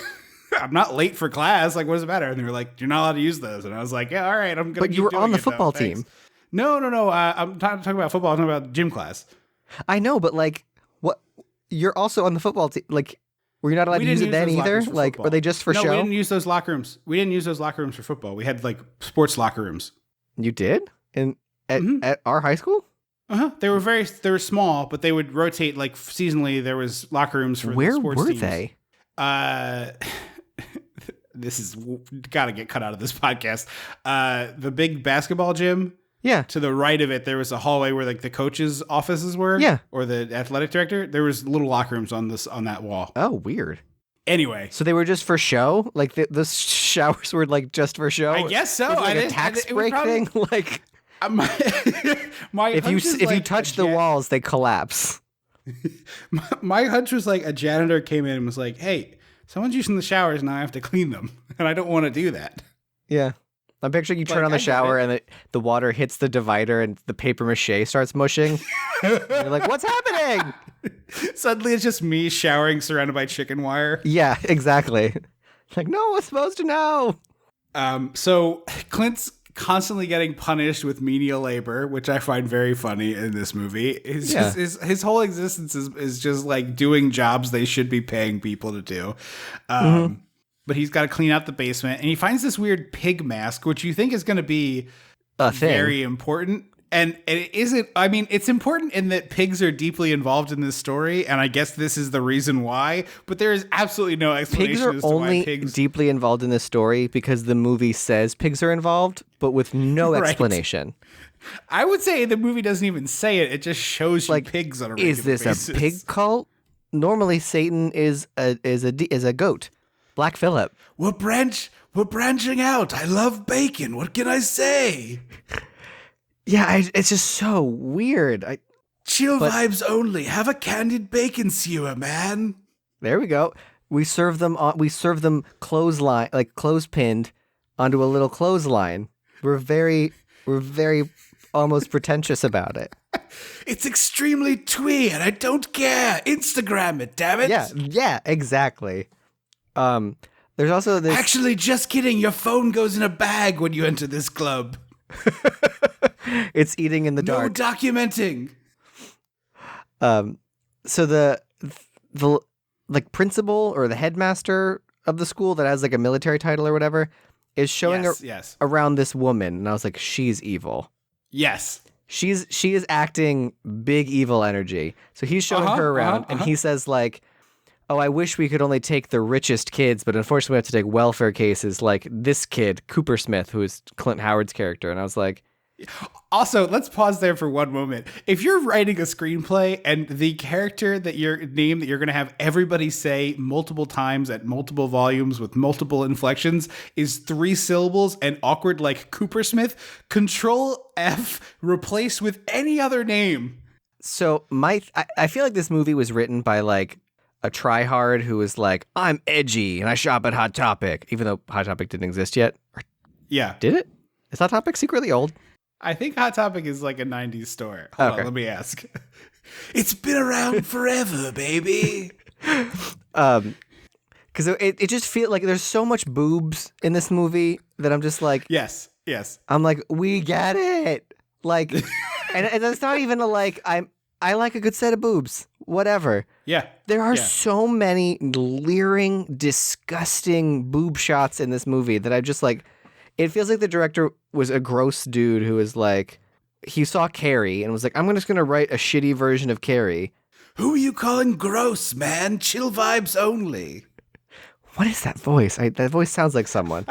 I'm not late for class. Like, what does it matter? And they were like, you're not allowed to use those. And I was like, yeah, all right. I'm going to But you were on the football team. No. I'm not talking about football. I'm talking about gym class. I know, but like, what? You're also on the football team. Like, were you not allowed to use it then either? Like, were they just for show? No, we didn't use those locker rooms. We didn't use those locker rooms for football. We had like sports locker rooms. You did? At our high school? They were small, but they would rotate like seasonally. There was locker rooms for Where the sports were teams. They? This is got to get cut out of this podcast. The big basketball gym. Yeah. To the right of it, there was a hallway where like the coaches' offices were. Yeah. Or the athletic director. There was little locker rooms on that wall. Oh, weird. Anyway, so they were just for show. Like the showers were like just for show. I guess so. Like a tax break thing. Like. If you touch the walls, they collapse. My hunch was like a janitor came in and was like, "Hey, someone's using the showers, and I have to clean them, and I don't want to do that." Yeah, I'm picturing you turn on the shower and the water hits the divider and the paper mache starts mushing. You're like, "What's happening?" Suddenly, it's just me showering surrounded by chicken wire. Yeah, exactly. Like, no one's supposed to know. So Clint's constantly getting punished with menial labor, which I find very funny in this movie. His whole existence is just like doing jobs they should be paying people to do. But he's got to clean out the basement, and he finds this weird pig mask, which you think is going to be very important. And it isn't. I mean, it's important in that pigs are deeply involved in this story, and I guess this is the reason why. But there is absolutely no explanation. Pigs are as to only why pigs deeply involved in this story because the movie says pigs are involved, but with no explanation. I would say the movie doesn't even say it; it just shows you pigs on a regular basis. Is this a pig cult? Normally, Satan is a goat. Black Phillip. We're branching out. I love bacon. What can I say? Yeah, it's just so weird. Chill vibes only. Have a candied bacon skewer, man. There we go. We serve them clothesline, like clothespinned onto a little clothesline. We're very almost pretentious about it. It's extremely twee, and I don't care. Instagram it, damn it. Yeah, exactly. There's also this. Actually, just kidding. Your phone goes in a bag when you enter this club. It's eating in the dark. No documenting. So the like principal or the headmaster of the school that has like a military title or whatever is showing around this woman, and I was like, she's evil. Yes. She is acting big evil energy. So he's showing her around, and he says like, "Oh, I wish we could only take the richest kids, but unfortunately we have to take welfare cases like this kid, Cooper Smith, who is Clint Howard's character." And I was like, Also, let's pause there for one moment. If you're writing a screenplay and the character that you're going to have everybody say multiple times at multiple volumes with multiple inflections is 3 syllables and awkward like Coopersmith, Control F, replace with any other name. So I feel like this movie was written by like a tryhard who was like, I'm edgy and I shop at Hot Topic, even though Hot Topic didn't exist yet. Yeah. Did it? Is Hot Topic secretly old? I think Hot Topic is like a 90s store. Hold on, let me ask. It's been around forever, baby. Because it just feels like there's so much boobs in this movie that I'm just like, Yes. I'm like, we get it. Like, and it's not even I like a good set of boobs. Whatever. Yeah. There are so many leering, disgusting boob shots in this movie that I just like. It feels like the director was a gross dude who was like, he saw Carrie and was like, I'm just going to write a shitty version of Carrie. Who are you calling gross, man? Chill vibes only. What is that voice? That voice sounds like someone.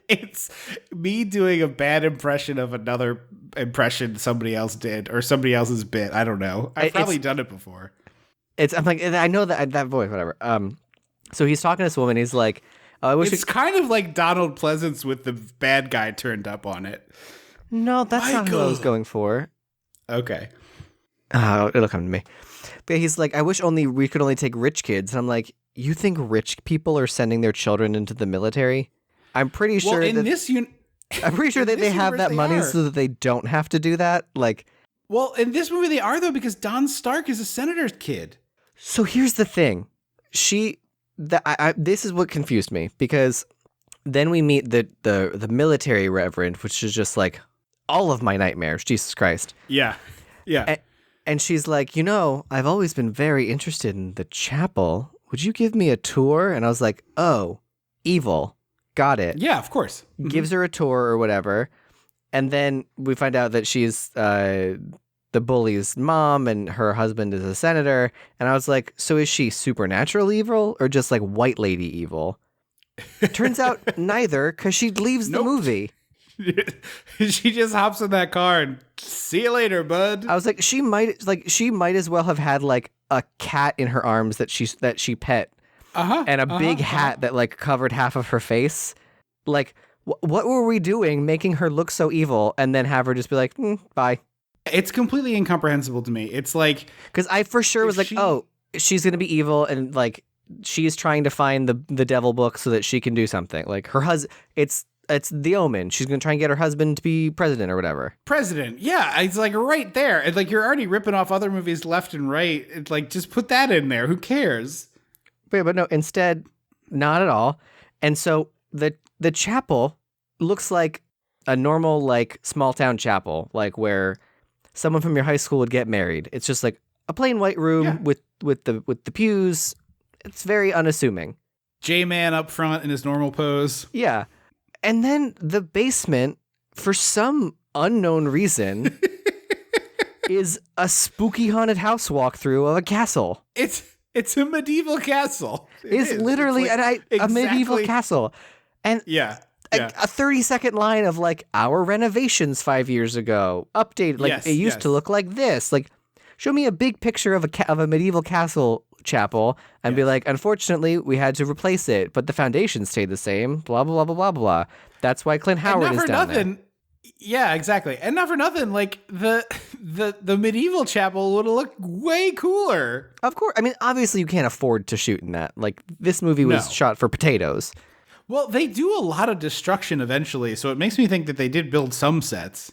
It's me doing a bad impression of another impression somebody else did or somebody else's bit. I don't know. I've probably done it before. I'm like, I know that voice, whatever. So he's talking to this woman. He's like, I wish it's kind of like Donald Pleasance with the bad guy turned up on it. No, that's not what I was going for. Okay. It'll come to me. But he's like, I wish we could only take rich kids. And I'm like, you think rich people are sending their children into the military? I'm pretty sure I'm pretty sure that they have that money so that they don't have to do that. Like, well, in this movie they are though, because Don Stark is a senator's kid. So here's the thing. This is what confused me, because then we meet the military reverend, which is just like all of my nightmares. Jesus Christ. Yeah. Yeah. And she's like, I've always been very interested in the chapel. Would you give me a tour? And I was like, oh, evil. Got it. Yeah, of course. Mm-hmm. Gives her a tour or whatever. And then we find out that she's the bully's mom and her husband is a senator. And I was like, so is she supernatural evil or just like white lady evil? Turns out neither, because she leaves the movie. She just hops in that car and see you later, bud. I was like, she might as well have had like a cat in her arms that she pet, and a big hat that like covered half of her face. Like, what were we doing, making her look so evil, and then have her just be like, bye? It's completely incomprehensible to me. It's like, because I for sure was like, oh, she's gonna be evil, and like she's trying to find the devil book so that she can do something. Like her husband, it's The Omen. She's gonna try and get her husband to be president or whatever. President, yeah, it's like right there. It's like you're already ripping off other movies left and right. It's like just put that in there. Who cares? But no, instead, not at all. And so the chapel looks like a normal like small town chapel, like where someone from your high school would get married. It's just like a plain white room with the pews. It's very unassuming. J-Man up front in his normal pose. Yeah. And then the basement, for some unknown reason, is a spooky haunted house walkthrough of a castle. It's a medieval castle. It's literally a medieval castle. And a 30-second line of like our renovations 5 years ago updated. Like it used to look like this. Like, show me a big picture of a medieval castle chapel and be like, unfortunately, we had to replace it, but the foundation stayed the same. Blah blah blah blah blah blah. That's why Clint Howard is down there. Yeah, exactly. And not for nothing, like the medieval chapel would have looked way cooler. Of course. I mean, obviously you can't afford to shoot in that. Like this movie was shot for potatoes. Well, they do a lot of destruction eventually, so it makes me think that they did build some sets.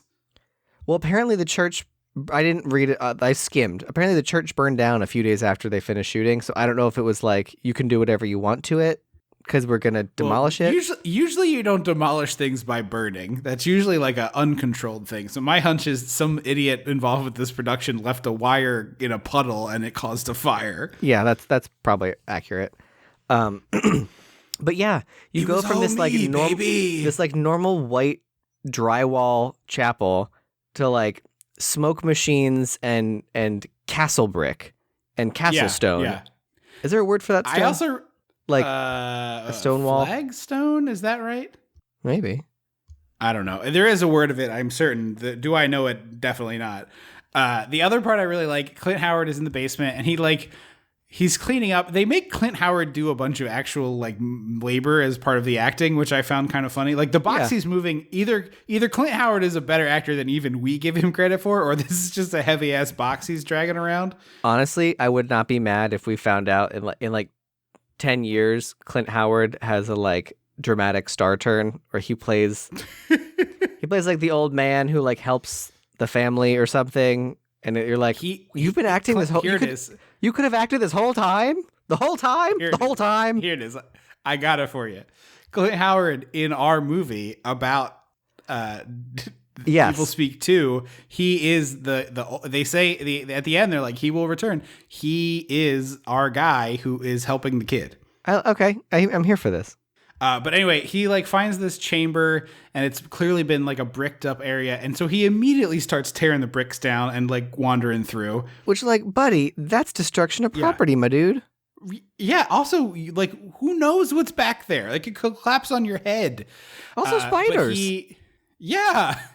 Well, apparently the church, I didn't read it, I skimmed. Apparently the church burned down a few days after they finished shooting, so I don't know if it was like, you can do whatever you want to it, because we're going to demolish it. Usually you don't demolish things by burning. That's usually like an uncontrolled thing. So my hunch is some idiot involved with this production left a wire in a puddle and it caused a fire. Yeah, that's probably accurate. But yeah, you go from this like normal white drywall chapel to like smoke machines and castle brick and castle stone. Yeah. Is there a word for that stone? I also like a stone wall? Flagstone, is that right? Maybe. I don't know. There is a word of it, I'm certain. Do I know it? Definitely not. The other part I really like, Clint Howard is in the basement, and he's cleaning up. They make Clint Howard do a bunch of actual like labor as part of the acting, which I found kind of funny. Like the box he's moving, either Clint Howard is a better actor than even we give him credit for, or this is just a heavy ass box he's dragging around. Honestly, I would not be mad if we found out in like 10 years, Clint Howard has a like dramatic star turn where he plays like the old man who like helps the family or something. And you're like, you've been acting this whole... You could have acted this whole time? The whole time? The whole time? Here it is. I got it for you. Clint Howard in our movie about Evilspeak 2, he is they say at the end, they're like, he will return. He is our guy who is helping the kid. Okay. I'm here for this. But anyway, he like finds this chamber and it's clearly been like a bricked up area. And so he immediately starts tearing the bricks down and like wandering through. Which like, buddy, that's destruction of property, my dude. Yeah. Also, like, who knows what's back there? Like, it could collapse on your head. Also spiders.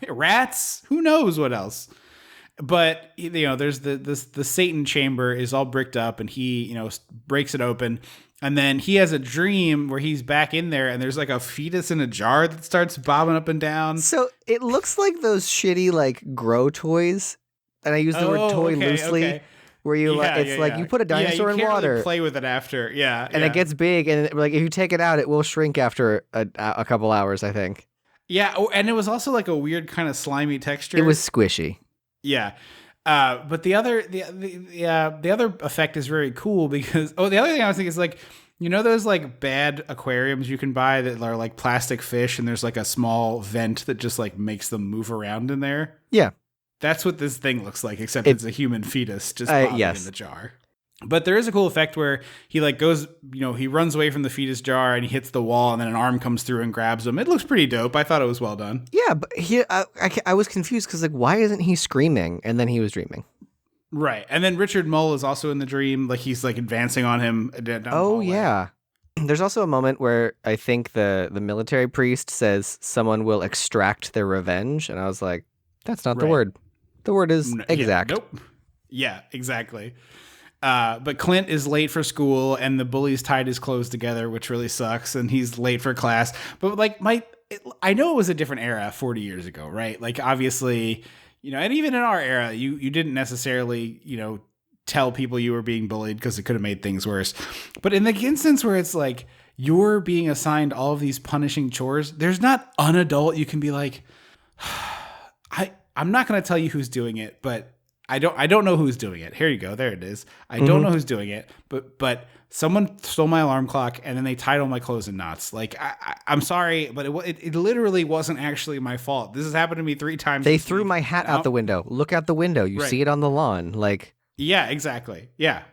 Rats. Who knows what else? But, you know, there's the Satan chamber is all bricked up and he, you know, breaks it open. And then he has a dream where he's back in there and there's like a fetus in a jar that starts bobbing up and down. So it looks like those shitty like grow toys. And I use the word toy loosely. Where you you put a dinosaur in water. Really play with it after. And it gets big. And like if you take it out, it will shrink after a couple hours, I think. Yeah. Oh, and it was also like a weird kind of slimy texture. It was squishy. Yeah. But the other effect is very cool because the other thing I was thinking is like, you know, those like bad aquariums you can buy that are like plastic fish and there's like a small vent that just like makes them move around in there. Yeah. That's what this thing looks like, except it's a human fetus just bobbing in the jar. But there is a cool effect where he like goes, you know, he runs away from the fetus jar and he hits the wall and then an arm comes through and grabs him. It looks pretty dope. I thought it was well done. Yeah, but I was confused because like, why isn't he screaming? And then he was dreaming. Right. And then Richard Mull is also in the dream. Like he's like advancing on him. Yeah. There's also a moment where I think the military priest says someone will extract their revenge. And I was like, that's not the word. The word is exact. Yeah, nope. Yeah, exactly. But Clint is late for school and the bullies tied his clothes together, which really sucks. And he's late for class. But like I know it was a different era 40 years ago, right? Like obviously, you know, and even in our era, you didn't necessarily, you know, tell people you were being bullied because it could have made things worse. But in the instance where it's like you're being assigned all of these punishing chores, there's not an adult you can be like, I'm not going to tell you who's doing it, but I don't know who's doing it. Here you go. There it is. I don't know who's doing it, but someone stole my alarm clock and then they tied all my clothes in knots. Like I'm sorry, but it literally wasn't actually my fault. This has happened to me 3 times. They threw my hat out the window. Look out the window. You see it on the lawn. Like, yeah, exactly. Yeah.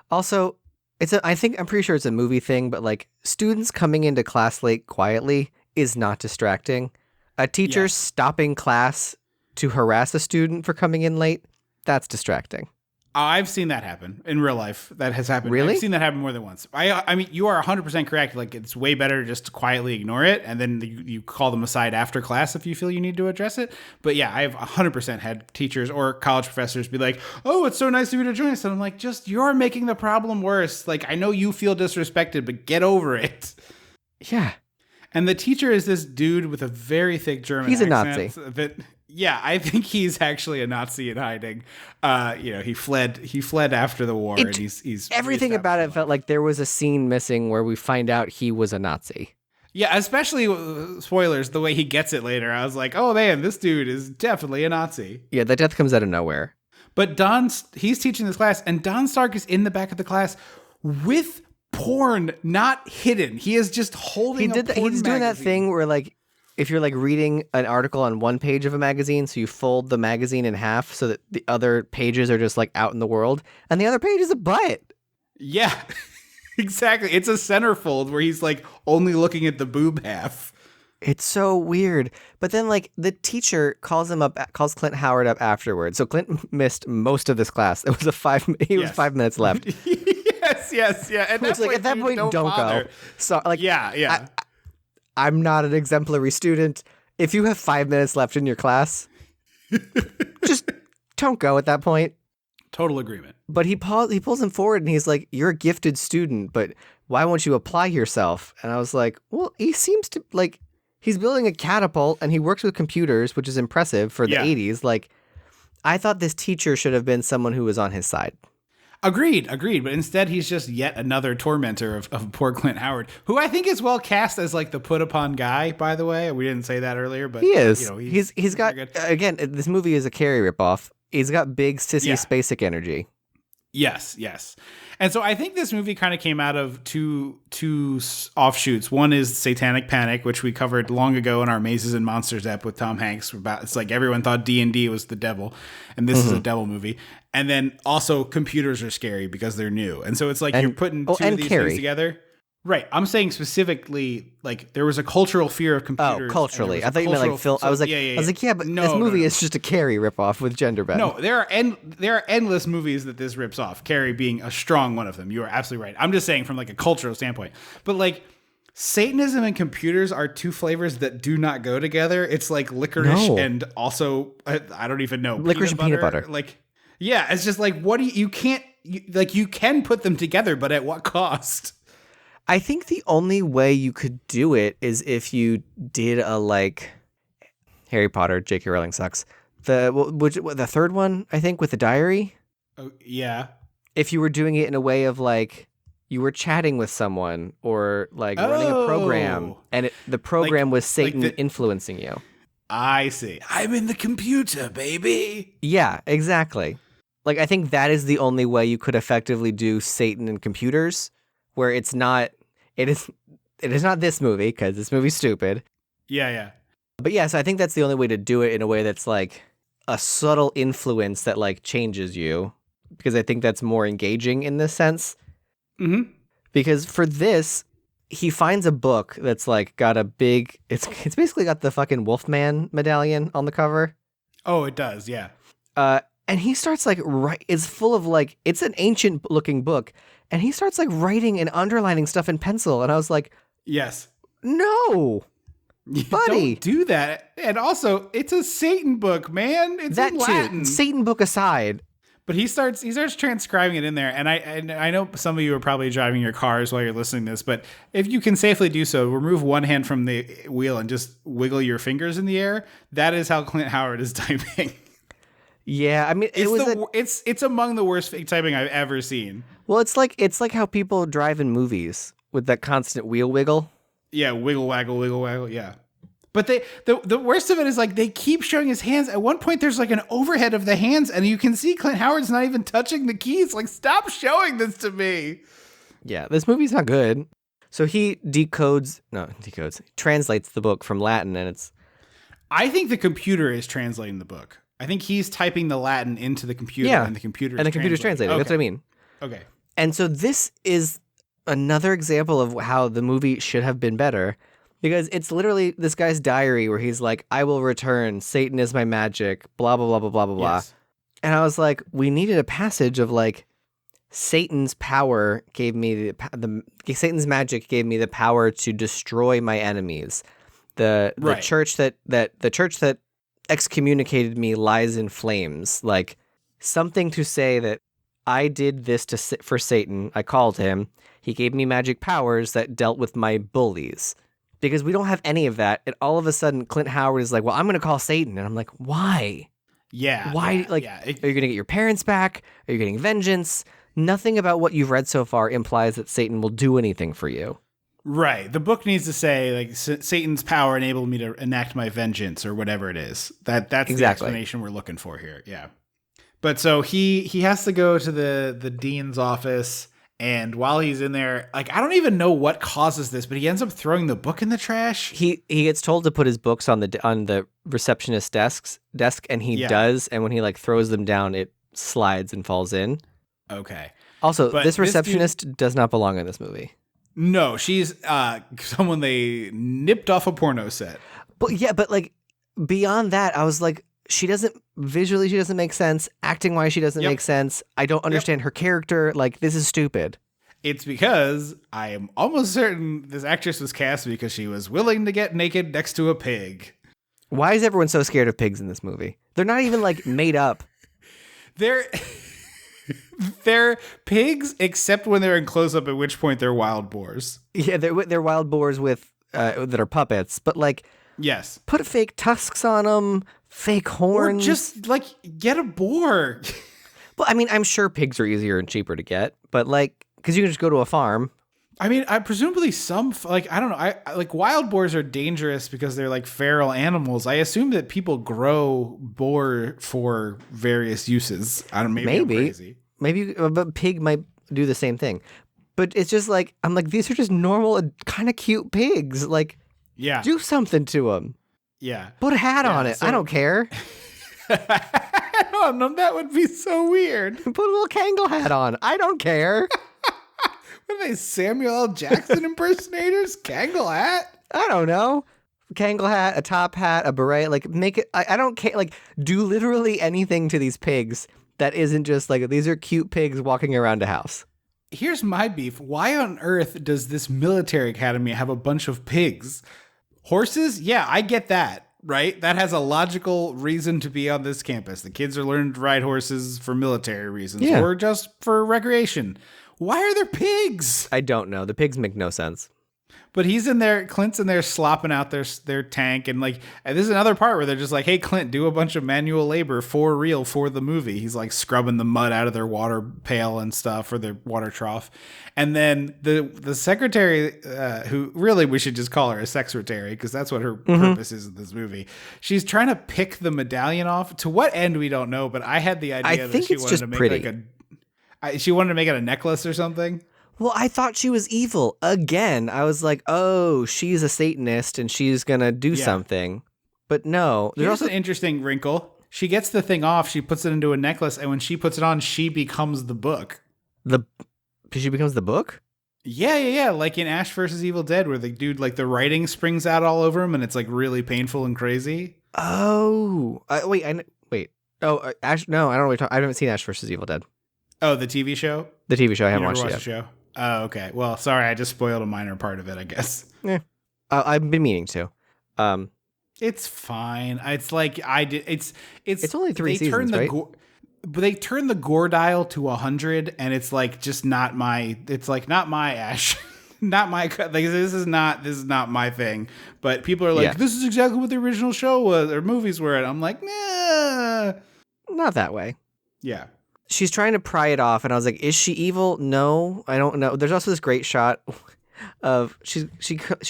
Also, I'm pretty sure it's a movie thing, but like students coming into class late quietly is not distracting. A teacher stopping class to harass a student for coming in late, that's distracting. I've seen that happen in real life. That has happened. Really? I've seen that happen more than once. I mean, you are 100% correct. Like, it's way better just to quietly ignore it, and then you call them aside after class if you feel you need to address it. But yeah, I've 100% had teachers or college professors be like, "Oh, it's so nice of you to join us." And I'm like, just, you're making the problem worse. Like, I know you feel disrespected, but get over it. Yeah. And the teacher is this dude with a very thick German accent. He's a Nazi. Yeah, I think he's actually a Nazi in hiding. You know, he fled after the war, and he's everything about it felt like there was a scene missing where we find out he was a Nazi. Yeah, especially spoilers, the way he gets it later. I was like, oh man, this dude is definitely a Nazi. Yeah, the death comes out of nowhere. But he's teaching this class, and Don Stark is in the back of the class with porn not hidden. He is just holding. He's doing that thing where like, if you're like reading an article on one page of a magazine, so you fold the magazine in half so that the other pages are just like out in the world, and the other page is a butt. Yeah, exactly. It's a centerfold where he's like only looking at the boob half. It's so weird. But then like the teacher calls Clint Howard up afterwards. So Clint missed most of this class. It was 5 minutes left. yes. Yeah. At that point, don't go. So like, yeah. I'm not an exemplary student. if you have 5 minutes left in your class, just don't go at that point. Total agreement. But he pulls him forward and he's like, you're a gifted student, but why won't you apply yourself? And I was like, well, he seems to like, he's building a catapult and he works with computers, which is impressive for the 80s. Like, I thought this teacher should have been someone who was on his side. Agreed. But instead, he's just yet another tormentor of poor Clint Howard, who I think is well cast as like the put upon guy, by the way. We didn't say that earlier, but he is. You know, he's got, again, this movie is a Carrie ripoff. He's got big sissy Spacek energy. Yes. And so I think this movie kind of came out of two offshoots. One is Satanic Panic, which we covered long ago in our Mazes and Monsters ep with Tom Hanks. It's like everyone thought D&D was the devil, and this is a devil movie. And then also computers are scary because they're new. And so it's like you're putting two of these things together. Right. I'm saying specifically, like, there was a cultural fear of computers. Oh, culturally. I thought you meant like film. So, I was like, yeah, but this movie is just a Carrie ripoff with gender bend. No, there are endless movies that this rips off. Carrie being a strong one of them. You are absolutely right. I'm just saying from like a cultural standpoint. But like, Satanism and computers are two flavors that do not go together. It's like licorice and also I don't even know, licorice and peanut butter. Like, yeah, it's just like, what do you can't you can put them together, but at what cost? I think the only way you could do it is if you did a like Harry Potter, J.K. Rowling sucks. The third one, I think, with the diary. Oh, yeah. If you were doing it in a way of like you were chatting with someone or like running a program, and the program was Satan influencing you. I see. I'm in the computer, baby. Yeah, exactly. Like, I think that is the only way you could effectively do Satan and computers, where it is not this movie, because this movie's stupid. Yeah. But yeah, so I think that's the only way to do it in a way that's like a subtle influence that like changes you, because I think that's more engaging in this sense. Mm-hmm. Because for this, he finds a book that's like got a big, it's basically got the fucking Wolfman medallion on the cover. Oh, it does, yeah. And he starts like it's full of like, it's an ancient looking book, and he starts like writing and underlining stuff in pencil, and I was like, yes, no, buddy, don't do that. And also, it's a Satan book, man. It's that in Latin. Satan book aside. But he starts transcribing it in there, and I know some of you are probably driving your cars while you're listening to this, but if you can safely do so, remove one hand from the wheel and just wiggle your fingers in the air. That is how Clint Howard is typing. Yeah, I mean, it's among the worst fake typing I've ever seen. Well, it's like how people drive in movies with that constant wheel wiggle. Yeah, wiggle waggle, yeah. But the worst of it is like they keep showing his hands. At one point, there's like an overhead of the hands, and you can see Clint Howard's not even touching the keys. Like, stop showing this to me. Yeah, this movie's not good. So he translates the book from Latin, and it's. I think the computer is translating the book. I think he's typing the Latin into the computer, and the computer's translating. Okay. That's what I mean. Okay. And so this is another example of how the movie should have been better, because it's literally this guy's diary where he's like, I will return, Satan is my magic, blah, blah, blah, blah, blah, blah, blah. Yes. And I was like, we needed a passage of like, Satan's power gave me Satan's magic gave me the power to destroy my enemies. The church that excommunicated me lies in flames. Like, something to say that I did this for Satan. I called him. He gave me magic powers that dealt with my bullies. Because we don't have any of that. And all of a sudden, Clint Howard is like, well, I'm going to call Satan. And I'm like, why? Yeah. Why? Are you going to get your parents back? Are you getting vengeance? Nothing about what you've read so far implies that Satan will do anything for you. Right. The book needs to say, like, Satan's power enabled me to enact my vengeance, or whatever it is. That's exactly the explanation we're looking for here. Yeah. But so he has to go to the dean's office, and while he's in there, like, I don't even know what causes this, but he ends up throwing the book in the trash. He gets told to put his books on the receptionist's desk, and he does, and when he like throws them down, it slides and falls in. Okay. Also, this receptionist does not belong in this movie. No, she's someone they nipped off a porno set. But like beyond that, I was like, she doesn't make sense. Acting wise, she doesn't make sense. I don't understand her character. Like, this is stupid. It's because I am almost certain this actress was cast because she was willing to get naked next to a pig. Why is everyone so scared of pigs in this movie? They're not even like made up. They're they're pigs, except when they're in close up, at which point they're wild boars. Yeah, they're wild boars with that are puppets, but like Yes. put fake tusks on them, fake horns. Or just like get a boar. Well, I mean, I'm sure pigs are easier and cheaper to get, but like because you can just go to a farm. I mean, I presumably I don't know. I like wild boars are dangerous because they're like feral animals. I assume that people grow boar for various uses. I don't know. Maybe I'm crazy. Maybe a pig might do the same thing. But it's just like, I'm like, these are just normal and kind of cute pigs. Like, Yeah. do something to them. Yeah. Put a hat on it. so- I don't care. I don't know. That would be so weird. Put a little Kangol hat on. I don't care. What are they, Samuel L. Jackson impersonators? Kangol hat? I don't know. Kangol hat, a top hat, a beret. Like, make it, I don't care. Like, do literally anything to these pigs that isn't just like, these are cute pigs walking around a house. Here's my beef. Why on earth does this military academy have a bunch of pigs? Horses? Yeah, I get that, right? That has a logical reason to be on this campus. The kids are learning to ride horses for military reasons or just for recreation. Why are there pigs? I don't know. The pigs make no sense. But he's in there, Clint's in there slopping out their tank. And like, and this is another part where they're just like, hey, Clint, do a bunch of manual labor for real for the movie. He's like scrubbing the mud out of their water pail and stuff, or their water trough. And then the secretary, who really we should just call her a secretary because that's what her purpose is in this movie. She's trying to pick the medallion off. To what end, we don't know. But I had the idea that she wanted to make pretty. she wanted to make it a necklace or something. Well, I thought she was evil again. I was like, oh, she's a Satanist and she's going to do something. But no. There's also an interesting wrinkle. She gets the thing off, she puts it into a necklace, and when she puts it on, she becomes the book. She becomes the book? Yeah. Like in Ash vs. Evil Dead, where the dude, like the writing springs out all over him, and it's like really painful and crazy. Oh. Wait. Oh, Ash. No, I don't know what you're talking. I haven't seen Ash vs. Evil Dead. Oh, the TV show? The TV show. I haven't You never watched it watched yet. the show? Oh, okay. Well, sorry, I just spoiled a minor part of it, I guess. Yeah. I've been meaning to. It's fine. It's like I did. It's only 3 seasons, right? But they turn the gore dial to 100, and it's like just not my. It's like not my Ash, not my. Like this is not my thing. But people are like, this is exactly what the original show was or movies were, and I'm like, nah, not that way. Yeah. She's trying to pry it off, and I was like, is she evil? No, I don't know. There's also this great shot of she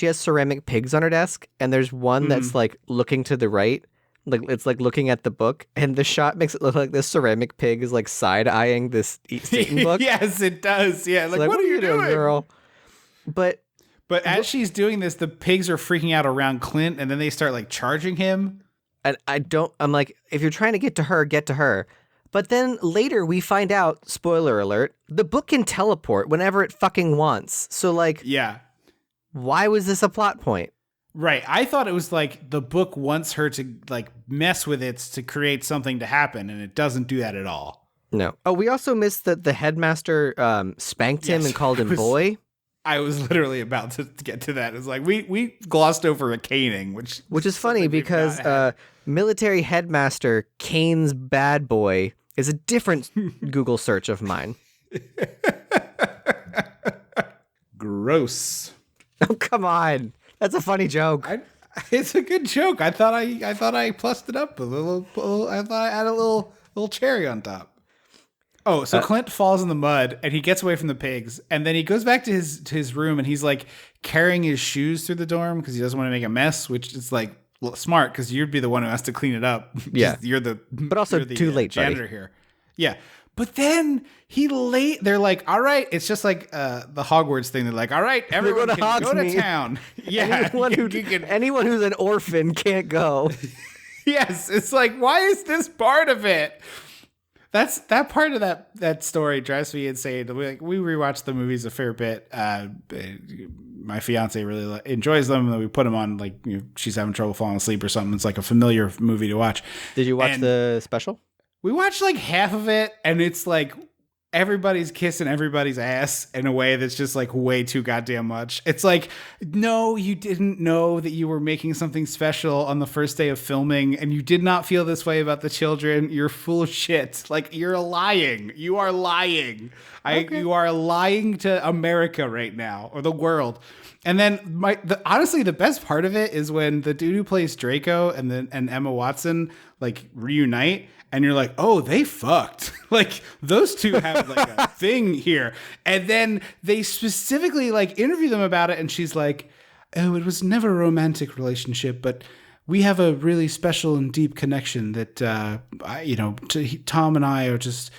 has ceramic pigs on her desk, and there's one that's like looking to the right, like it's like looking at the book, and the shot makes it look like this ceramic pig is like side-eyeing this Satan book. Yes, it does. Yeah, Like, what are you doing, girl? But as she's doing this, the pigs are freaking out around Clint, and then they start like charging him. and I'm like, if you're trying to get to her, get to her. But then later we find out, spoiler alert, the book can teleport whenever it fucking wants. So like, Yeah. why was this a plot point? Right. I thought it was like the book wants her to like mess with it to create something to happen, and it doesn't do that at all. No. Oh, we also missed that the headmaster spanked him and called him boy. I was literally about to get to that. It's like we glossed over a caning, which is funny because military headmaster canes bad boy is a different Google search of mine. Gross. Oh, come on. That's a funny joke. It's a good joke. I thought I plussed it up a little. I thought I added a little cherry on top. Oh, so Clint falls in the mud and he gets away from the pigs, and then he goes back to his room and he's like carrying his shoes through the dorm because he doesn't want to make a mess, which is like smart because you'd be the one who has to clean it up. Yeah, but also too late, janitor buddy. here. Yeah. But then they're like, all right, it's just like the Hogwarts thing. They're like, all right, everyone can go to town. Yeah. Anyone who's an orphan can't go. Yes. It's like, why is this part of it? That part of that story drives me insane. We rewatch the movies a fair bit. My fiance really enjoys them, and we put them on like she's having trouble falling asleep or something. It's like a familiar movie to watch. Did you watch the special? We watched like half of it, and it's like everybody's kissing everybody's ass in a way that's just like way too goddamn much. It's like, no, you didn't know that you were making something special on the first day of filming, and you did not feel this way about the children. You're full of shit. Like, you're lying. You are lying. Okay. You are lying to America right now, or the world. And then honestly, the best part of it is when the dude who plays Draco and Emma Watson like reunite, and you're like, oh, they fucked. Like, those two have like a thing here. And then they specifically like interview them about it, and she's like, oh, it was never a romantic relationship, but we have a really special and deep connection that, Tom and I are just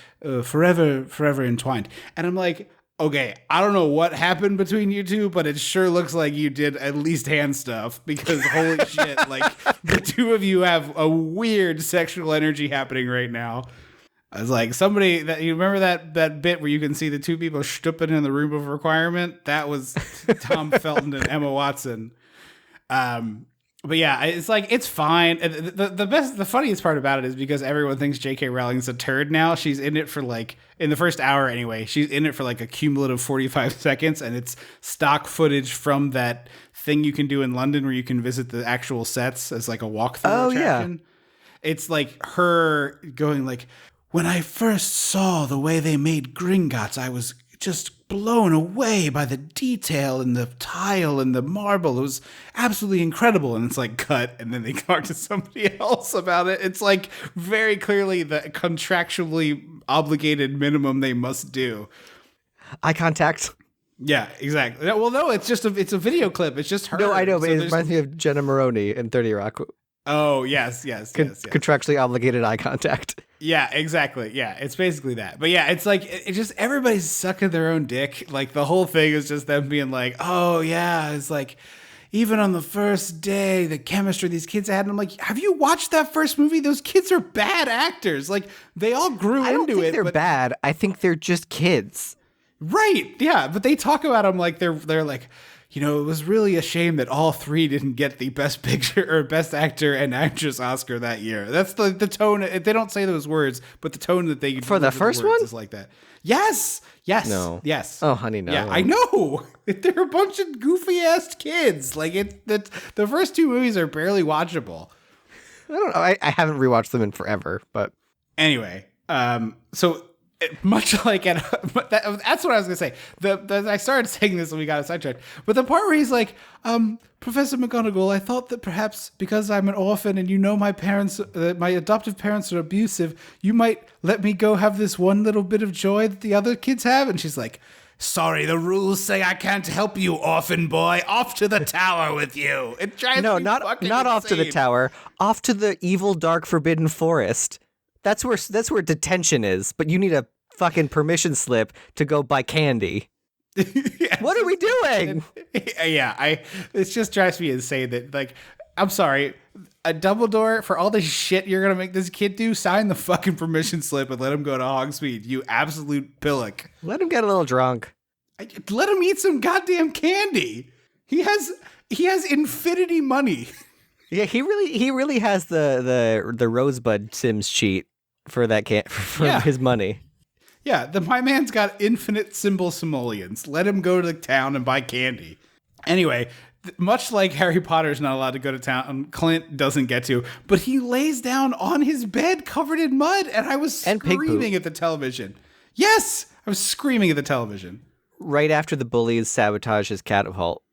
forever entwined. And I'm like, okay, I don't know what happened between you two, but it sure looks like you did at least hand stuff, because holy shit, like the two of you have a weird sexual energy happening right now. I was like, somebody that you remember that bit where you can see the two people stupping in the room of requirement? That was Tom Felton and Emma Watson. But yeah, it's like, it's fine. The funniest part about it is because everyone thinks J.K. Rowling's a turd now. She's in it for like, in the first hour anyway, she's in it for like a cumulative 45 seconds, and it's stock footage from that thing you can do in London where you can visit the actual sets as like a walkthrough attraction. Yeah. It's like her going like, when I first saw the way they made Gringotts, I was just blown away by the detail and the tile and the marble. It was absolutely incredible. And it's like cut, and then they talk to somebody else about it. It's like very clearly the contractually obligated minimum they must do. Eye contact. Yeah, exactly. Well, no, it's a video clip. It's just her. No, I know, but it reminds me of Jenna Maroney in 30 Rock. Oh, yes. Contractually obligated eye contact. Yeah, exactly. Yeah, it's basically that. But yeah, it's like, it's just everybody's sucking their own dick. Like, the whole thing is just them being like, oh, yeah, it's like, even on the first day, the chemistry these kids had. And I'm like, have you watched that first movie? Those kids are bad actors. Like, they all grew into it. I don't think they're bad. I think they're just kids. Right. Yeah. But they talk about them like they're like, you know, it was really a shame that all three didn't get the Best Picture or Best Actor and Actress Oscar that year. That's the tone. They don't say those words, but the tone that they for the first one is like that. Yes. No. Yes. Oh, honey, no. Yeah, I know. They're a bunch of goofy ass kids. Like the first two movies are barely watchable. I don't know. I haven't rewatched them in forever, but anyway. So. Much like that's what I was gonna say. I started saying this when we got a sidetracked, but the part where he's like, Professor McGonagall, I thought that perhaps because I'm an orphan and you know my parents, my adoptive parents are abusive, you might let me go have this one little bit of joy that the other kids have. And she's like, sorry, the rules say I can't help you, orphan boy. Off to the tower with you. It drives me not off to the tower, off to the evil, dark, forbidden forest. That's where detention is, but you need a fucking permission slip to go buy candy. Yes. What are we doing? Yeah, it just drives me insane that, like, I'm sorry, a Dumbledore, for all the shit you're gonna make this kid do, sign the fucking permission slip and let him go to Hogsmeade, you absolute pillock. Let him get a little drunk. Let him eat some goddamn candy. He has infinity money. Yeah, he really has the Rosebud Sims cheat for that his money. Yeah, my man's got infinite symbol simoleons. Let him go to the town and buy candy. Anyway, much like Harry Potter's not allowed to go to town, Clint doesn't get to, but he lays down on his bed covered in mud, and I was screaming at the television. Yes, I was screaming at the television. Right after the bullies sabotage his catapult.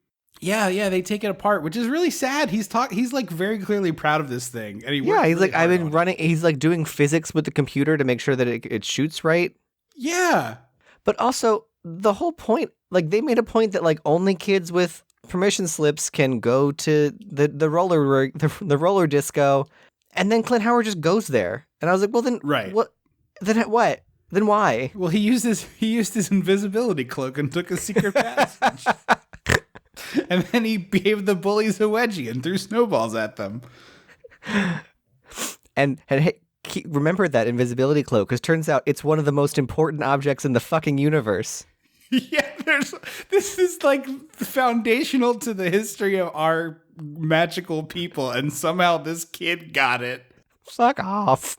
Yeah, they take it apart, which is really sad. He's like very clearly proud of this thing, and he's really like, I've been running. He's like doing physics with the computer to make sure that it shoots right. Yeah, but also the whole point, like they made a point that like only kids with permission slips can go to the roller disco, and then Clint Howard just goes there, and I was like, well then, right, what? Then why? Well, he used his invisibility cloak and took a secret passage. And then he gave the bullies a wedgie and threw snowballs at them. And hey, remember that invisibility cloak, because turns out it's one of the most important objects in the fucking universe. Yeah, this is like foundational to the history of our magical people, and somehow this kid got it. Fuck off.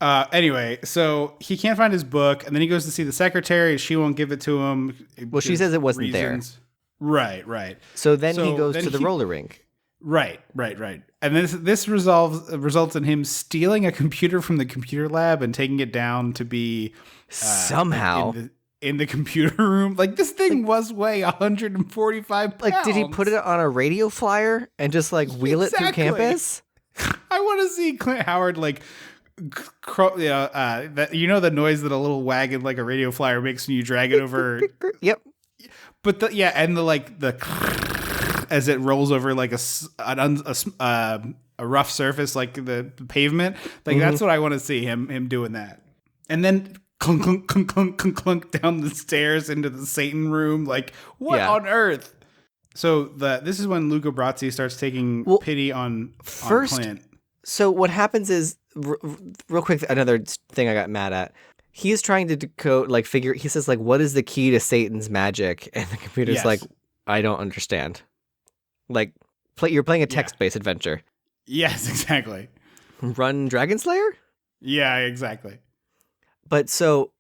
Anyway, so he can't find his book, and then he goes to see the secretary. She won't give it to him. Well, she says it wasn't there. Right. So then he goes to the roller rink. Right. And this results in him stealing a computer from the computer lab and taking it down to be somehow in the computer room. Like, this thing was weigh 145 pounds. Like, did he put it on a radio flyer and just like wheel it through campus? I want to see Clint Howard like. The noise that a little wagon like a radio flyer makes when you drag it over. Yep. But and the as it rolls over like a rough surface like the pavement, like that's what I want to see him doing that. And then clunk clunk clunk clunk clunk clunk down the stairs into the Satan room. Like, what on earth? So this is when Luca Brasi starts taking pity on Clint. So what happens is, real quick, another thing I got mad at. He is trying to decode, like, he says, like, what is the key to Satan's magic? And the computer's like, I don't understand. Like, you're playing a text-based adventure. Yes, exactly. Run Dragon Slayer? Yeah, exactly. But so...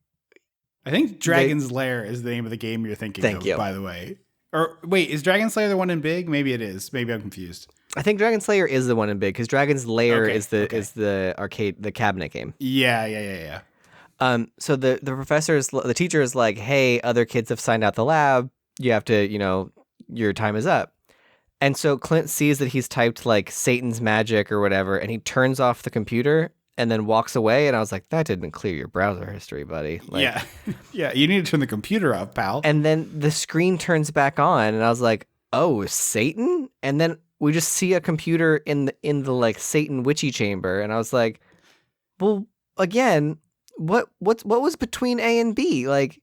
I think Dragon's Lair is the name of the game you're thinking of, by the way. Or, wait, is Dragon Slayer the one in Big? Maybe it is. Maybe I'm confused. I think Dragon Slayer is the one in Big, because Dragon's Lair is the arcade, the cabinet game. Yeah. So the teacher is like, hey, other kids have signed out the lab. You have to, your time is up. And so Clint sees that he's typed like Satan's magic or whatever, and he turns off the computer and then walks away. And I was like, that didn't clear your browser history, buddy. Like, yeah. You need to turn the computer off, pal. And then the screen turns back on, and I was like, oh, Satan? And then we just see a computer in the like Satan witchy chamber, and I was like, well, again, what was between A and B? Like,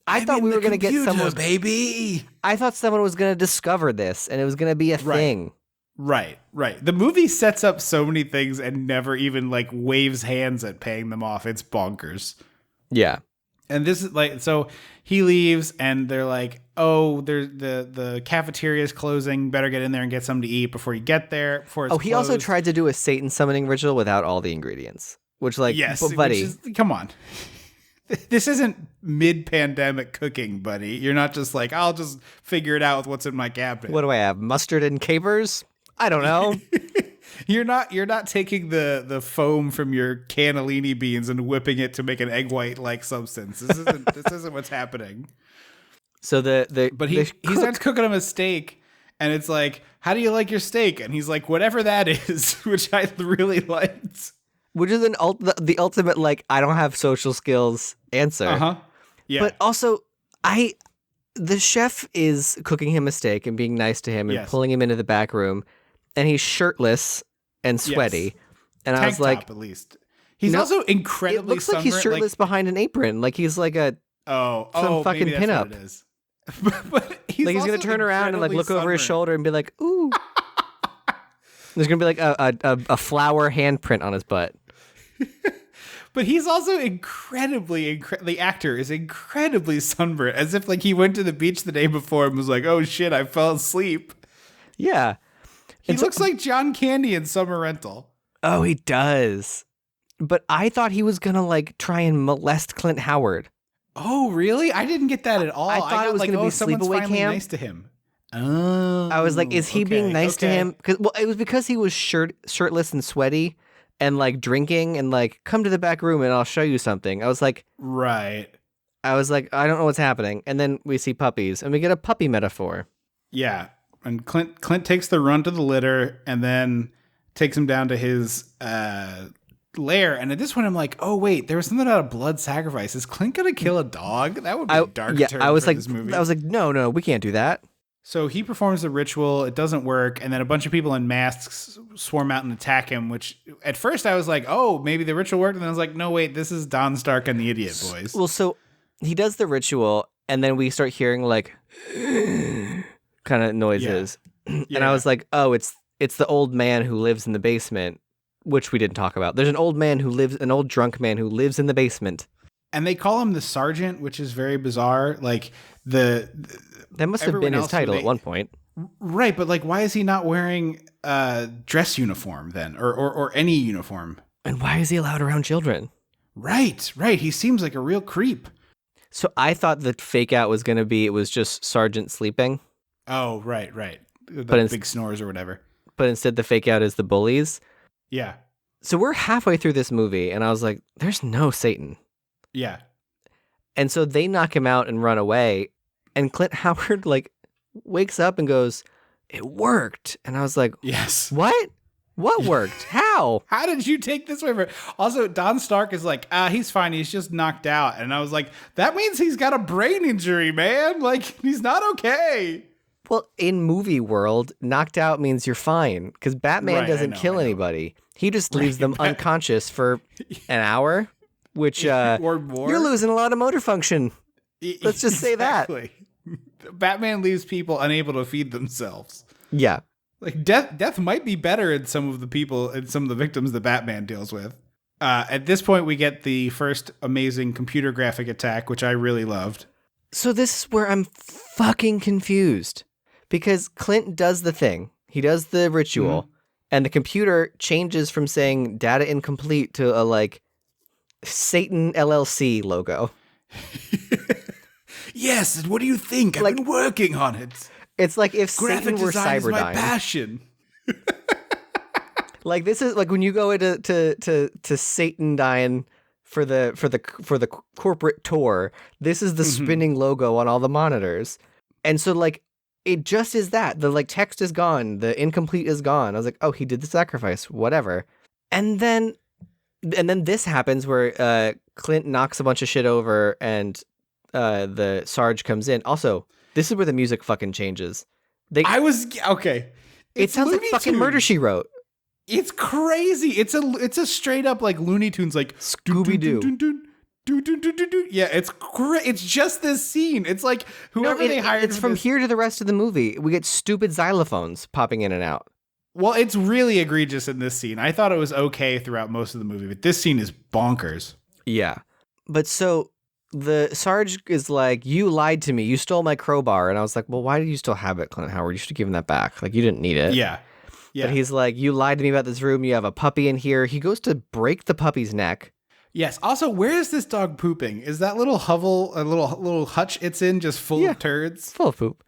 I thought we were going to get someone, baby. I thought someone was going to discover this, and it was going to be a thing. Right. The movie sets up so many things and never even like waves hands at paying them off. It's bonkers. Yeah. And this is like, so he leaves and they're like, oh, the cafeteria is closing. Better get in there and get something to eat before you get there. Before it's he also tried to do a Satan summoning ritual without all the ingredients, which like, buddy, come on. This isn't mid-pandemic cooking, buddy. You're not just like, I'll just figure it out with what's in my cabinet. What do I have? Mustard and capers? I don't know. You're not taking the foam from your cannellini beans and whipping it to make an egg white like substance. This isn't what's happening. So he starts cooking him a steak, and it's like, how do you like your steak? And he's like, whatever that is, which I really liked. Which is the ultimate like, I don't have social skills answer. Yeah. But also the chef is cooking him a steak and being nice to him and pulling him into the back room, and he's shirtless and sweaty. Yes. And I was like, at least he's also incredibly. It looks like he's shirtless behind an apron, like he's like some fucking pinup. But he's gonna turn around and like look over his shoulder and be like, ooh. There's gonna be like a flower handprint on his butt. But he's also the actor is incredibly sunburnt, as if like he went to the beach the day before and was like, oh shit, I fell asleep. Yeah. He looks like John Candy in Summer Rental. Oh, he does. But I thought he was gonna like try and molest Clint Howard. Oh, really? I didn't get that at all. I thought it was gonna be sleepaway camp. Nice to him. Oh, I was like, is he being nice to him? It was because he was shirtless and sweaty and like drinking and like, come to the back room and I'll show you something. I was like, right. I was like, I don't know what's happening. And then we see puppies and we get a puppy metaphor. Yeah. And Clint takes the run to the litter and then takes him down to his lair. And at this point, I'm like, oh, wait, there was something about a blood sacrifice. Is Clint going to kill a dog? That would be a dark turn for this movie. I was like, no, we can't do that. So he performs the ritual. It doesn't work. And then a bunch of people in masks swarm out and attack him, which at first I was like, oh, maybe the ritual worked. And then I was like, no, wait, this is Don Stark and the Idiot Boys. Well, so he does the ritual and then we start hearing like kind of noises. Yeah. And I was like, oh, it's the old man who lives in the basement, which we didn't talk about. There's an old drunk man who lives in the basement. And they call him the Sergeant, which is very bizarre. Like that must have been his title at one point. Right, but like, why is he not wearing a dress uniform then, or any uniform? And why is he allowed around children? Right. He seems like a real creep. So I thought the fake out was going to be it was just Sergeant sleeping. Oh, right. The big snores or whatever. But instead the fake out is the bullies. Yeah. So we're halfway through this movie, and I was like, there's no Satan. Yeah. And so they knock him out and run away, and Clint Howard, like, wakes up and goes, it worked. And I was like, yes. What? What worked? How? How did you take this way? Also, Don Stark is like, he's fine. He's just knocked out. And I was like, that means he's got a brain injury, man. Like, he's not okay. Well, in movie world, knocked out means you're fine because Batman doesn't kill anybody. He just leaves them unconscious for an hour, which or more. You're losing a lot of motor function. Let's just say that. Batman leaves people unable to feed themselves. Yeah. Like death might be better in some of the people and some of the victims that Batman deals with. At this point, we get the first amazing computer graphic attack, which I really loved. So this is where I'm fucking confused because Clint does the thing. He does the ritual and the computer changes from saying data incomplete to a like Satan LLC logo. Yes. And what do you think? I've been working on it. It's like if graphic Satan were design is my Cyberdyne. passion. Like this is like when you go into to Satanyne for the corporate tour. This is the spinning logo on all the monitors, and so like it just is that the like text is gone, the incomplete is gone. I was like, oh, he did the sacrifice, whatever. And then this happens where Clint knocks a bunch of shit over, and the Sarge comes in. Also, this is where the music fucking changes. Okay. It sounds like fucking Murder, She Wrote. It's crazy. It's a straight up like Looney Tunes, like Scooby-Doo. Yeah, it's great. It's just this scene. It's like whoever they hired. It's from here to the rest of the movie. We get stupid xylophones popping in and out. Well, it's really egregious in this scene. I thought it was okay throughout most of the movie, but this scene is bonkers. Yeah. But so the Sarge is like, you lied to me. You stole my crowbar. And I was like, well, why did you still have it, Clint Howard? You should have given that back. Like, you didn't need it. Yeah. But he's like, you lied to me about this room. You have a puppy in here. He goes to break the puppy's neck. Yes. Also, where is this dog pooping? Is that little hovel, a little hutch it's in, just full of turds? Full of poop.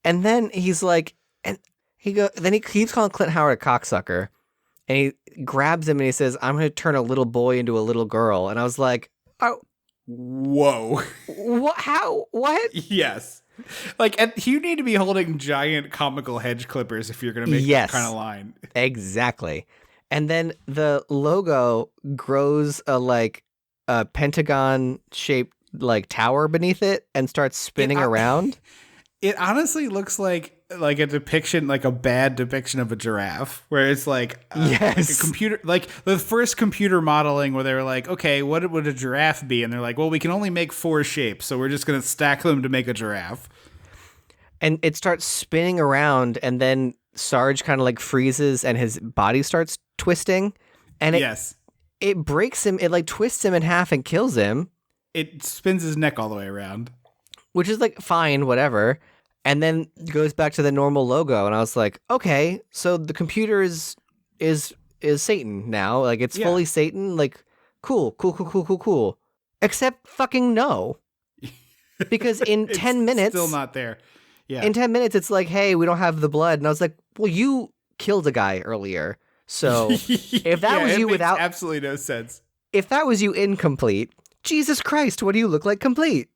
And then he's like, then he keeps calling Clint Howard a cocksucker. And he grabs him and he says, I'm going to turn a little boy into a little girl. And I was like, oh. Whoa. What? How? What? Yes. Like, you need to be holding giant comical hedge clippers if you're going to make that kind of line. Exactly. And then the logo grows a pentagon shaped like tower beneath it and starts spinning around. It honestly looks like a depiction, like a bad depiction of a giraffe, where it's like, like a computer, like the first computer modeling where they were like, okay, what would a giraffe be? And they're like, well, we can only make 4 shapes, so we're just going to stack them to make a giraffe. And it starts spinning around, and then Sarge kind of like freezes and his body starts twisting. And it breaks him, it like twists him in half and kills him. It spins his neck all the way around. Which is like, fine, whatever. And then goes back to the normal logo, and I was like, okay, so the computer is Satan now. Like, it's fully Satan. Like, cool. Except fucking no. Because in 10 minutes... still not there. Yeah. In 10 minutes, it's like, hey, we don't have the blood. And I was like, well, you killed a guy earlier. So if that was you without... absolutely no sense. If that was you incomplete, Jesus Christ, what do you look like complete?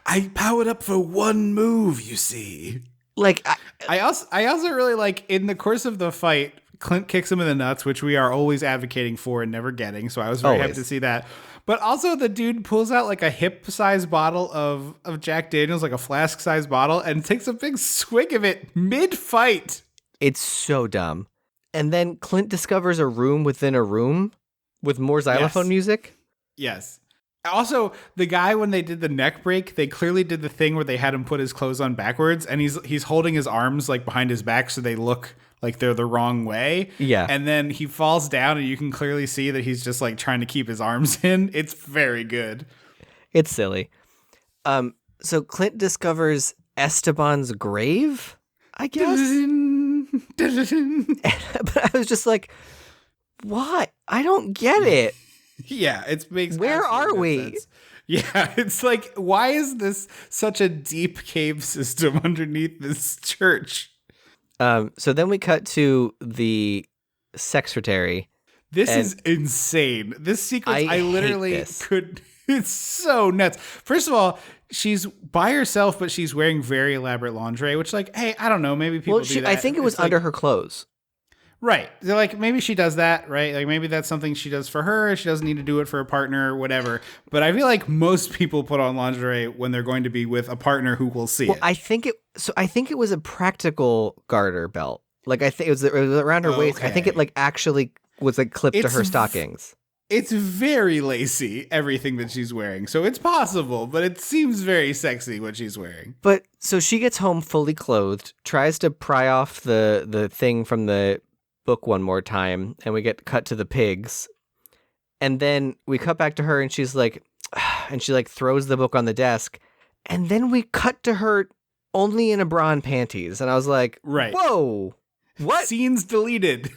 I powered up for one move, you see. Like, I also really like, in the course of the fight, Clint kicks him in the nuts, which we are always advocating for and never getting. So I was very happy to see that. But also the dude pulls out like a hip-sized bottle of Jack Daniels, like a flask-sized bottle, and takes a big swig of it mid-fight. It's so dumb. And then Clint discovers a room within a room with more xylophone music. Yes. Also, the guy, when they did the neck break, they clearly did the thing where they had him put his clothes on backwards, and he's holding his arms like behind his back so they look like they're the wrong way. Yeah. And then he falls down, and you can clearly see that he's just like trying to keep his arms in. It's very good. It's silly. So Clint discovers Esteban's grave, I guess. But I was just like, What? I don't get it. Yeah, it makes Where absolutely are no we? sense. Yeah, it's like, why is this such a deep cave system underneath this church? So then we cut to the secretary. This And is insane. This sequence, I I hate literally this. could. It's so nuts. First of all, she's by herself, but she's wearing very elaborate lingerie, which, like, hey, I don't know. Maybe people do that. I think it was It's like- under her clothes. Right. They're like, maybe she does that, right? Like, maybe that's something she does for her. She doesn't need to do it for a partner, whatever. But I feel like most people put on lingerie when they're going to be with a partner who will see Well, it. I think it was a practical garter belt. Like, I think it was around her waist. I think it Okay. like actually was like clipped to It's her stockings. It's very lacy, everything that she's wearing. So it's possible, but it seems very sexy what she's wearing. But so she gets home fully clothed, tries to pry off the thing from the book one more time, and we get cut to the pigs. And then we cut back to her, and she's like, and she like throws the book on the desk. And then we cut to her only in a bra and panties. And I was like, Right. whoa, what? Scenes deleted.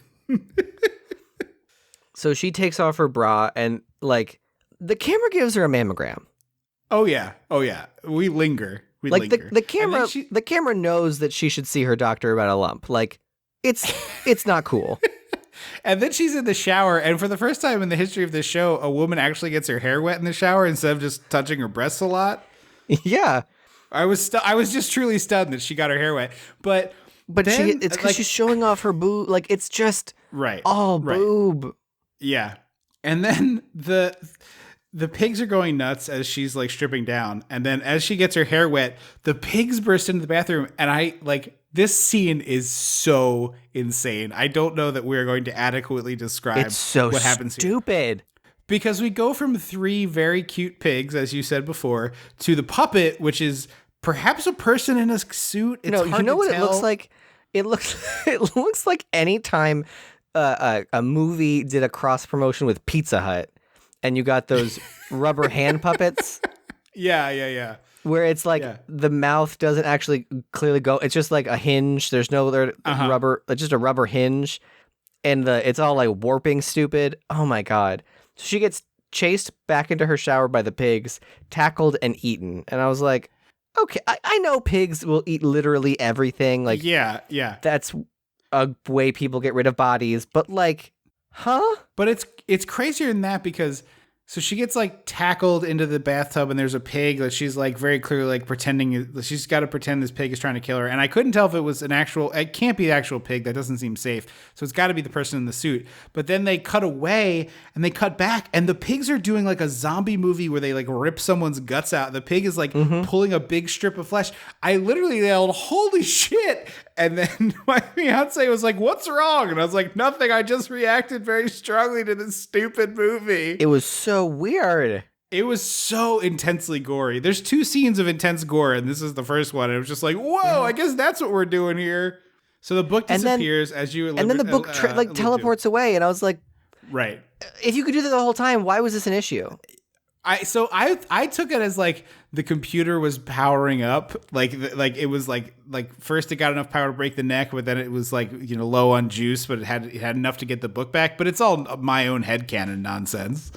So she takes off her bra, and like the camera gives her a mammogram. Oh, yeah. Oh, yeah. We linger. We Like linger. the camera, And then the camera knows that she should see her doctor about a lump. Like it's not cool. And then she's in the shower, and for the first time in the history of this show, a woman actually gets her hair wet in the shower instead of just touching her breasts a lot. Yeah, I was just truly stunned that she got her hair wet. But then, it's because like, she's showing off her boob. Like it's just right, all right. boob. Yeah. And then the pigs are going nuts as she's like stripping down, and then as she gets her hair wet, the pigs burst into the bathroom, and I like. This scene is so insane. I don't know that we're going to adequately describe It's so what happens here. stupid. Because we go from 3 very cute pigs, as you said before, to the puppet, which is perhaps a person in a suit. It's No, hard you know to what tell. it looks like? It looks like any time a movie did a cross promotion with Pizza Hut, and you got those rubber hand puppets. Yeah. Where it's like Yeah. the mouth doesn't actually clearly go. It's just like a hinge. There's no rubber. It's just a rubber hinge, and it's all like warping stupid. Oh my god! So she gets chased back into her shower by the pigs, tackled and eaten. And I was like, okay, I know pigs will eat literally everything. Like yeah. that's a way people get rid of bodies. But like, huh? But it's crazier than that because so she gets like tackled into the bathtub and there's a pig that she's like very clearly like pretending she's got to pretend this pig is trying to kill her. And I couldn't tell if it was it can't be the actual pig. That doesn't seem safe. So it's got to be the person in the suit. But then they cut away and they cut back and the pigs are doing like a zombie movie where they like rip someone's guts out. The pig is like pulling a big strip of flesh. I literally yelled, "Holy shit!" And then my fiance was like, "What's wrong?" And I was like, "Nothing. I just reacted very strongly to this stupid movie." It was so weird. It was so intensely gory. There's 2 scenes of intense gore, and this is the first one. And it was just like, whoa, I guess that's what we're doing here. So the book And then- disappears as you And then the book allude to. teleports away, and I was like, Right. if you could do that the whole time, why was this an issue? I took it as like the computer was powering up, like it was like first it got enough power to break the neck, but then it was like low on juice, but it had enough to get the book back. But it's all my own headcanon nonsense.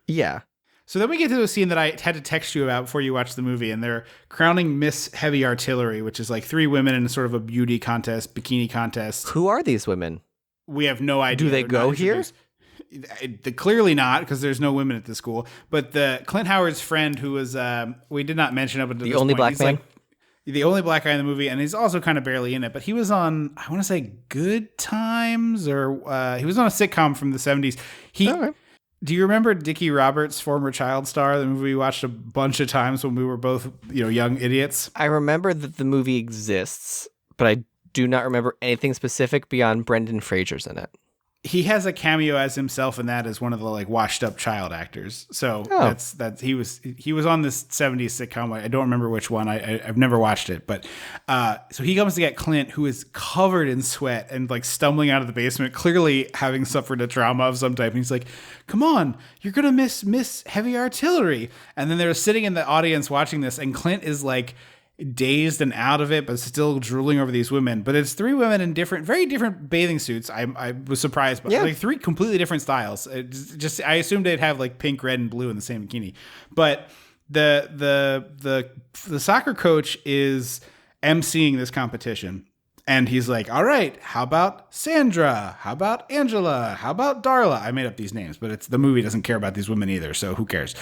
Yeah. So then we get to a scene that I had to text you about before you watched the movie, and they're crowning Miss Heavy Artillery, which is like 3 women in sort of a beauty contest, bikini contest. Who are these women? We have no idea. Do they They're go not here? introduced. Clearly not, because there's no women at the school. But the Clint Howard's friend, who was we did not mention up until The this only point, black he's man? like the only black guy in the movie, and he's also kind of barely in it. But he was on, I want to say, Good Times, or he was on a sitcom from the 70s. Okay. Do you remember Dickie Roberts, former child star, the movie we watched a bunch of times when we were both young idiots? I remember that the movie exists, but I do not remember anything specific beyond Brendan Fraser's in it. He has a cameo as himself in that as one of the like washed up child actors. So that's he was on this 70s sitcom. I don't remember which one. I've never watched it, but so he comes to get Clint, who is covered in sweat and like stumbling out of the basement, clearly having suffered a trauma of some type. And he's like, "Come on, you're gonna miss Heavy Artillery." And then they're sitting in the audience watching this, and Clint is like dazed and out of it, but still drooling over these women. But it's three women in very different bathing suits. I was surprised by like three completely different styles. I assumed they'd have like pink, red, and blue in the same bikini. But the soccer coach is emceeing this competition. And he's like, all right, how about Sandra? How about Angela? How about Darla? I made up these names, but the movie doesn't care about these women either, so who cares?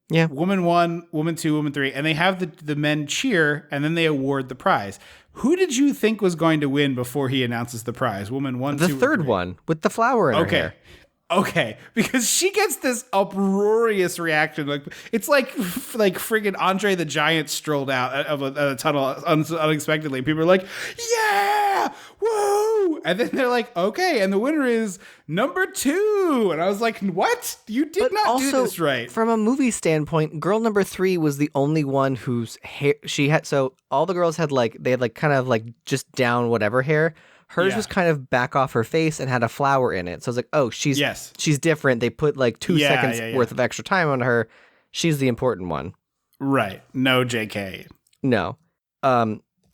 Woman 1, woman 2, woman 3, and they have the men cheer, and then they award the prize. Who did you think was going to win before he announces the prize? Woman 1, 2, the third one with the flower in her hair. Okay, because she gets this uproarious reaction. Like it's like friggin' Andre the Giant strolled out of a tunnel unexpectedly. People are like, "Yeah, woo!" And then they're like, "Okay," and the winner is number 2. And I was like, "What? You did not do this right." From a movie standpoint, girl number 3 was the only one whose hair she had. So all the girls had kind of just down whatever hair. Hers was kind of back off her face and had a flower in it. So I was like, oh, she's different. They put 2 seconds worth of extra time on her. She's the important one. Right. No JK. No.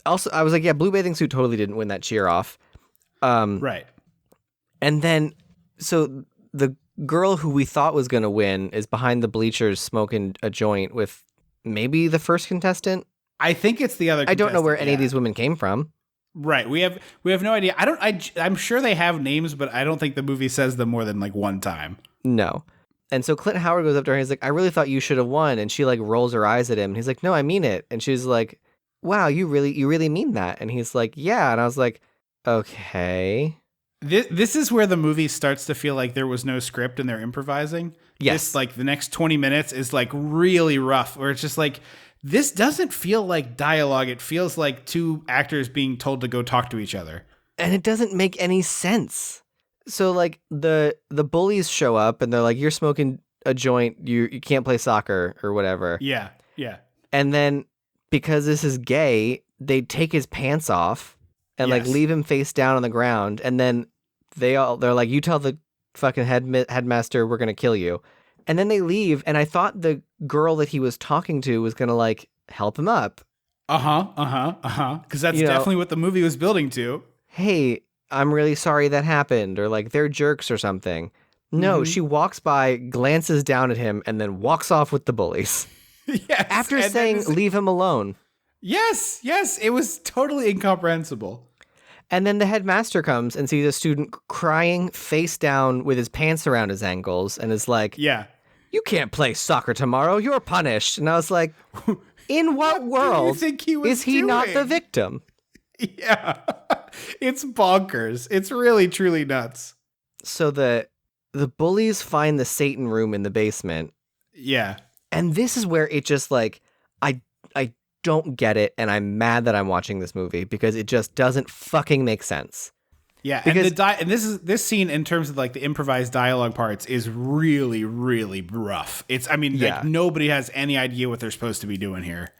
Also, I was like, yeah, blue bathing suit totally didn't win that cheer off. Right. And then, so the girl who we thought was going to win is behind the bleachers smoking a joint with maybe the first contestant. I think it's the other contestant. I don't know where any of these women came from. Right. We have no idea. I'm sure they have names, but I don't think the movie says them more than one time. No. And so Clint Howard goes up to her and he's like, I really thought you should have won. And she rolls her eyes at him. And he's like, no, I mean it. And she's like, wow, you really mean that? And he's like, yeah. And I was like, okay. This is where the movie starts to feel like there was no script and they're improvising. Yes. This, the next 20 minutes is really rough, where it's just this doesn't feel like dialogue. It feels like two actors being told to go talk to each other. And it doesn't make any sense. So the bullies show up and they're like, you're smoking a joint. You can't play soccer or whatever. Yeah. Yeah. And then because this is gay, they take his pants off and leave him face down on the ground. And then they're like, you tell the fucking headmaster, we're going to kill you. And then they leave, and I thought the girl that he was talking to was going to, help him up. Because that's definitely what the movie was building to. Hey, I'm really sorry that happened, or, they're jerks or something. No, she walks by, glances down at him, and then walks off with the bullies. Yes. After saying, leave him alone. Yes, it was totally incomprehensible. And then the headmaster comes and sees a student crying face down with his pants around his ankles and is like, yeah, you can't play soccer tomorrow. You're punished. And I was like, in what world is he doing? Not the victim? Yeah, it's bonkers. It's really, truly nuts. So the bullies find the Satan room in the basement. Yeah. And this is where it just I don't get it, and I'm mad that I'm watching this movie because it just doesn't fucking make sense. Yeah, because, and this scene in terms of the improvised dialogue parts is really, really rough. Nobody has any idea what they're supposed to be doing here.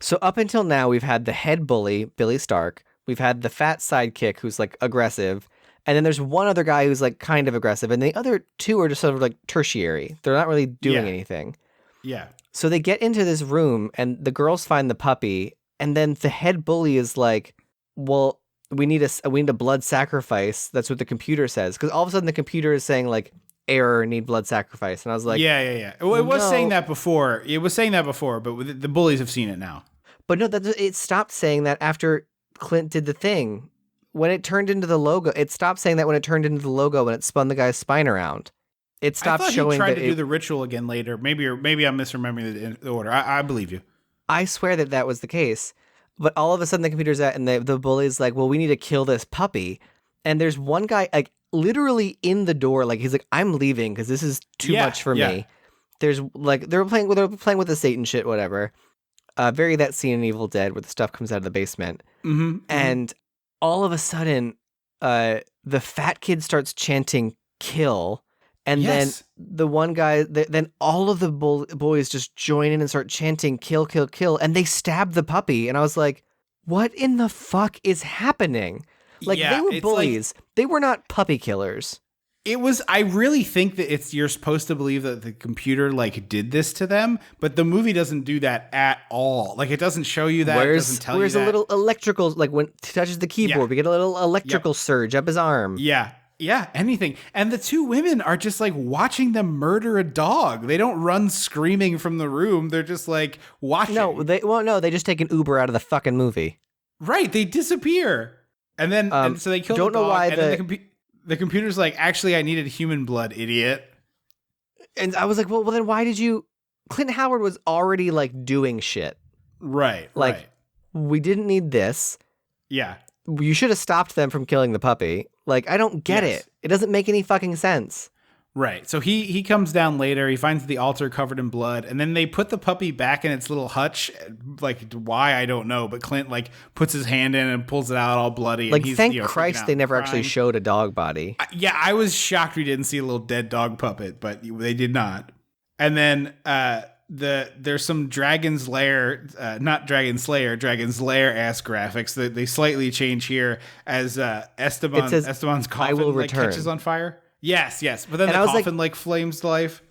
So up until now, we've had the head bully, Billy Stark. We've had the fat sidekick who's aggressive, and then there's one other guy who's kind of aggressive, and the other two are just sort of tertiary. They're not really doing anything. Yeah. So they get into this room and the girls find the puppy, and then the head bully is like, well, we need a blood sacrifice. That's what the computer says. Because all of a sudden the computer is saying error, need blood sacrifice. And I was like, yeah. Well, it was saying that before. It was saying that before, but the bullies have seen it now. But no, it stopped saying that after Clint did the thing. When it turned into the logo, it stopped saying that when it turned into the logo, when it spun the guy's spine around. It stopped showing. He tried to do the ritual again later. Maybe I'm misremembering the order. I believe you. I swear that was the case. But all of a sudden the computer's out and the bully's like, well, we need to kill this puppy. And there's one guy literally in the door. He's like, I'm leaving because this is too much for me. There's they're playing with the Satan shit, whatever. Very that scene in Evil Dead where the stuff comes out of the basement. Mm-hmm. And all of a sudden, the fat kid starts chanting kill. And then the one guy, then all of the boys just join in and start chanting kill, kill, kill. And they stab the puppy. And I was like, what in the fuck is happening? They were bullies. They were not puppy killers. I really think that you're supposed to believe that the computer like did this to them, but the movie doesn't do that at all. Like it doesn't show you that. It doesn't tell you that. Where's a little electrical, like when he touches the keyboard, we get a little electrical surge up his arm. Yeah. Yeah, anything. And the two women are just like watching them murder a dog. They don't run screaming from the room. They're just like watching. No, they just take an Uber out of the fucking movie. Right, they disappear. And then and so they kill the dog. Don't know why the computer's like, actually, I needed human blood, idiot. And I was like, well, then why did you... Clint Howard was already, like, doing shit. Right, like, we didn't need this. Yeah. You should have stopped them from killing the puppy. Like, I don't get it. It doesn't make any fucking sense. Right. So he comes down later. He finds the altar covered in blood, and then they put the puppy back in its little hutch. Like, why, I don't know. But Clint, like, puts his hand in and pulls it out all bloody. Like, and he's, thank Christ they never actually showed a dog body. I was shocked we didn't see a little dead dog puppet, but they did not. And then there's some Dragon's Lair, not Dragon Slayer, Dragon's Lair ass graphics that they slightly change here as Esteban's coffin like catches on fire. Yes. But then the coffin like flames to life.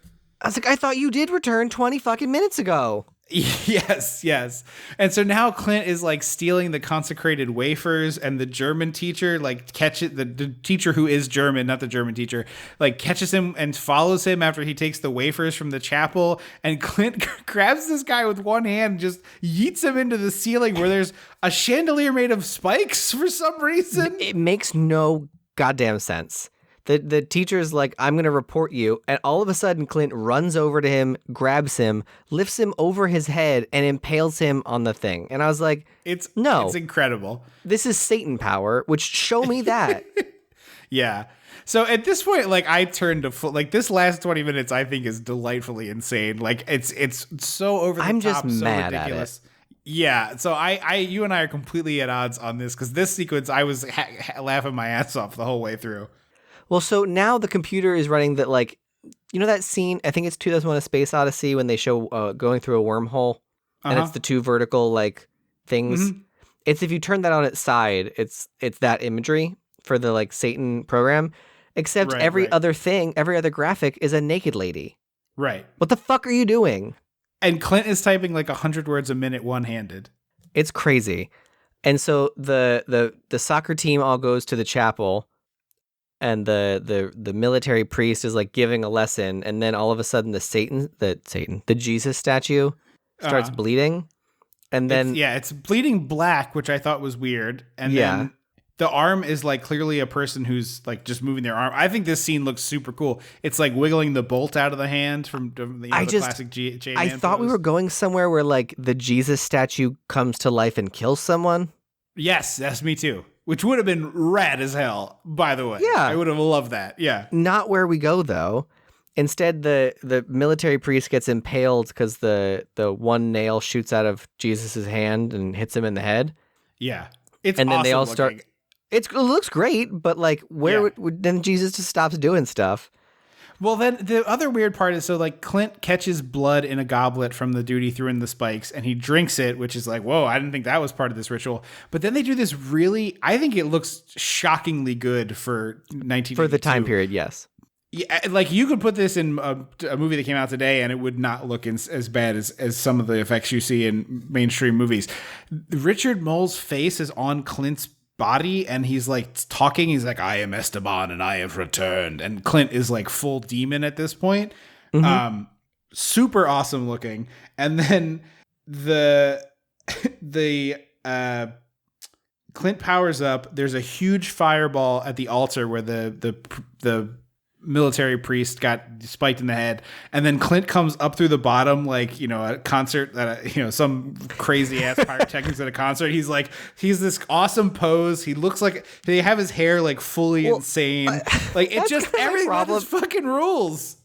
I was like, I thought you did return 20 fucking minutes ago. Yes. And so now Clint is like stealing the consecrated wafers, and the German teacher like catches the teacher who is German, not the German teacher, like catches him and follows him after he takes the wafers from the chapel. And Clint grabs this guy with one hand and just yeets him into the ceiling where there's a chandelier made of spikes for some reason. It makes no goddamn sense. The teacher's like, I'm going to report you. And all of a sudden, Clint runs over to him, grabs him, lifts him over his head, and impales him on the thing. And I was like, it's incredible. This is Satan power, which show me that. Yeah. So at this point, like I turned to full, like this last 20 minutes, I think is delightfully insane. Like it's so over the top, just so mad ridiculous. At it. Yeah. So you and I are completely at odds on this because this sequence, I was laughing my ass off the whole way through. Well, so now the computer is running that, like, you know that scene, I think it's 2001: A Space Odyssey, when they show going through a wormhole, and it's the two vertical, like, things. Mm-hmm. It's if you turn that on its side, it's that imagery for the, like, Satan program, except every other graphic is a naked lady. Right. What the fuck are you doing? And Clint is typing, like, 100 words a minute one-handed. It's crazy. And so the soccer team all goes to the chapel, and the military priest is like giving a lesson, and then all of a sudden the Jesus statue starts bleeding, and then it's bleeding black, which I thought was weird, and then the arm is like clearly a person who's like just moving their arm. I think this scene looks super cool. It's like wiggling the bolt out of the hand from the classic J-Man I thought we were going somewhere where like the Jesus statue comes to life and kills someone. Yes, that's me too. Which would have been rad as hell, by the way. Yeah. I would have loved that. Yeah. Not where we go, though. Instead, the military priest gets impaled because the one nail shoots out of Jesus' hand and hits him in the head. Yeah. It's and then awesome they all looking. start. It looks great, but like, where would then Jesus just stops doing stuff? Well, then the other weird part is, so like Clint catches blood in a goblet from the dude he threw in the spikes, and he drinks it, which is like, whoa, I didn't think that was part of this ritual. But then they do this really, I think it looks shockingly good for 1992. For the time period, yes. Yeah, like you could put this in a movie that came out today, and it would not look as bad as some of the effects you see in mainstream movies. Richard Moll's face is on Clint's body, and he's like talking. He's like, I am Esteban and I have returned. And Clint is like full demon at this point. Mm-hmm. Super awesome looking. And then the Clint powers up. There's a huge fireball at the altar where the military priest got spiked in the head, and then Clint comes up through the bottom, like, you know, a concert that, you know, some crazy ass pyrotechnics at a concert. He's this awesome pose. He looks like they have his hair like fully insane. Like it just everything about this fucking rules.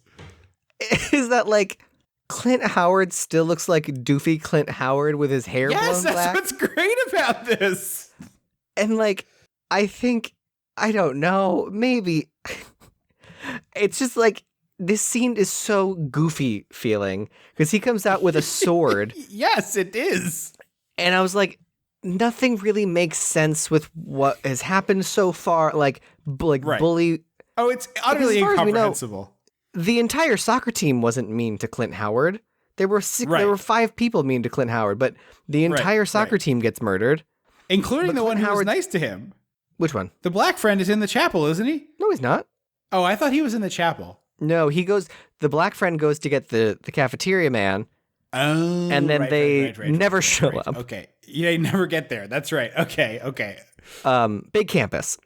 Is that like Clint Howard still looks like doofy Clint Howard with his hair blown black? Yes, that's what's great about this. And like, I think, I don't know, maybe. It's just like, this scene is so goofy feeling because he comes out with a sword. Yes, it is. And I was like, nothing really makes sense with what has happened so far. Like bully. Oh, it's utterly as far as we know, incomprehensible. The entire soccer team wasn't mean to Clint Howard. There were Right. there were 5 people mean to Clint Howard, but the entire soccer team gets murdered. Including But the one Clint who was Howard- nice to him. Which one? The black friend is in the chapel, isn't he? No, he's not. Oh, I thought he was in the chapel. No, the black friend goes to get the cafeteria man, Oh, and then they never show right. up. Okay. Yeah, you never get there. That's right. Okay. Big campus.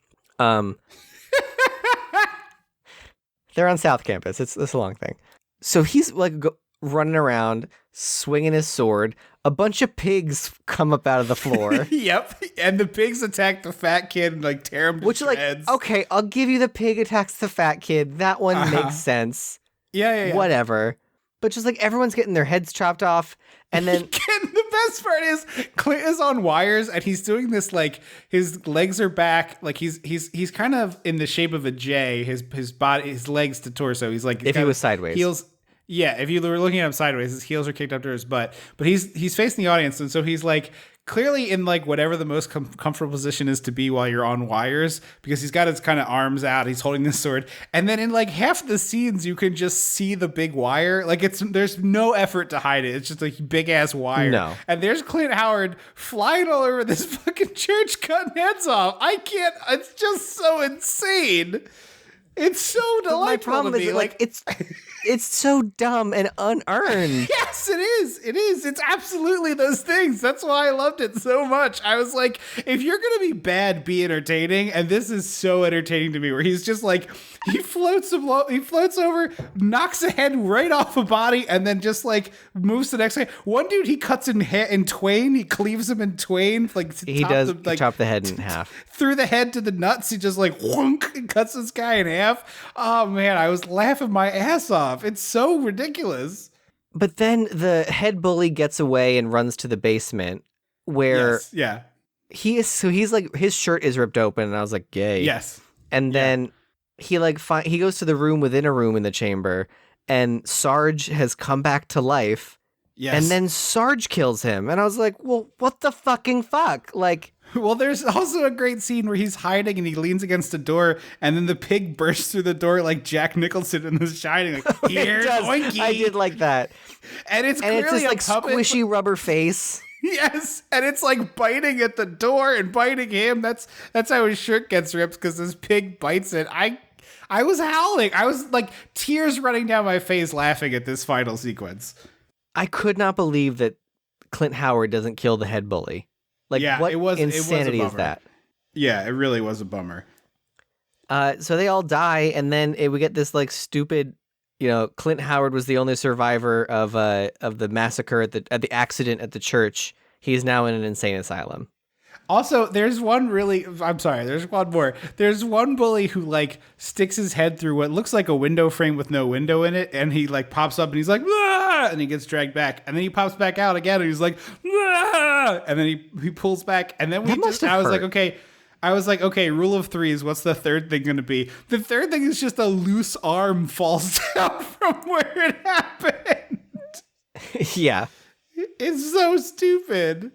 They're on South Campus. It's a long thing. So he's like running around, swinging his sword. A bunch of pigs come up out of the floor. Yep. And the pigs attack the fat kid and like tear him to Which, like, shreds. okay, I'll give you the pig attacks the fat kid. That one makes sense. Yeah. Whatever. But just like everyone's getting their heads chopped off, and then And the best part is Clint is on wires and he's doing this like his legs are back, like he's kind of in the shape of a J. His body, his legs to torso. He's like if he was sideways. Heels. Yeah, if you were looking at him sideways, his heels are kicked up to his butt. But he's facing the audience, and so he's like clearly in like whatever the most comfortable position is to be while you're on wires, because he's got his kind of arms out. He's holding this sword, and then in like half of the scenes, you can just see the big wire. Like there's no effort to hide it. It's just a big ass wire. No. And there's Clint Howard flying all over this fucking church, cutting heads off. I can't. It's just so insane. It's so delightful. My problem to is me. like it's so dumb and unearned. Yes, it is. It is. It's absolutely those things. That's why I loved it so much. I was like, if you're going to be bad, be entertaining. And this is so entertaining to me, where he's just like, he floats over, knocks a head right off a body, and then just like moves to the next guy. One dude he cuts in twain. He cleaves him in twain. Like He does chop the head in half. Through the head to the nuts. He just like whunk and cuts this guy in half. Oh man, I was laughing my ass off. It's so ridiculous. But then the head bully gets away and runs to the basement where Yes, yeah. he's like, his shirt is ripped open, and I was like, yay. Yes. And then he like he goes to the room within a room in the chamber, and Sarge has come back to life. Yes. And then Sarge kills him, and I was like, well, what the fucking fuck? Like, well, there's also a great scene where he's hiding and he leans against a door, and then the pig bursts through the door like Jack Nicholson in The Shining. Like, here, it does. oinky. I did like that. And it's And clearly it's this a like puppet. squishy rubber face. Yes, and it's like biting at the door and biting him. That's how his shirt gets ripped, because this pig bites it. I was howling. I was like tears running down my face laughing at this final sequence. I could not believe that Clint Howard doesn't kill the head bully. Like, Yeah, what it was a insanity is bummer. that? Yeah, it really was a bummer. So they all die, and then we get this like stupid, Clint Howard was the only survivor of the massacre at the accident at the church. He's now in an insane asylum. Also, there's one more. There's one bully who like sticks his head through what looks like a window frame with no window in it, and he like pops up and he's like, "Ah!" and he gets dragged back, and then he pops back out again and he's like, "Ah!" and then he pulls back, and then I was like, okay, rule of threes. What's the third thing going to be? The third thing is just a loose arm falls down from where it happened. Yeah. It's so stupid.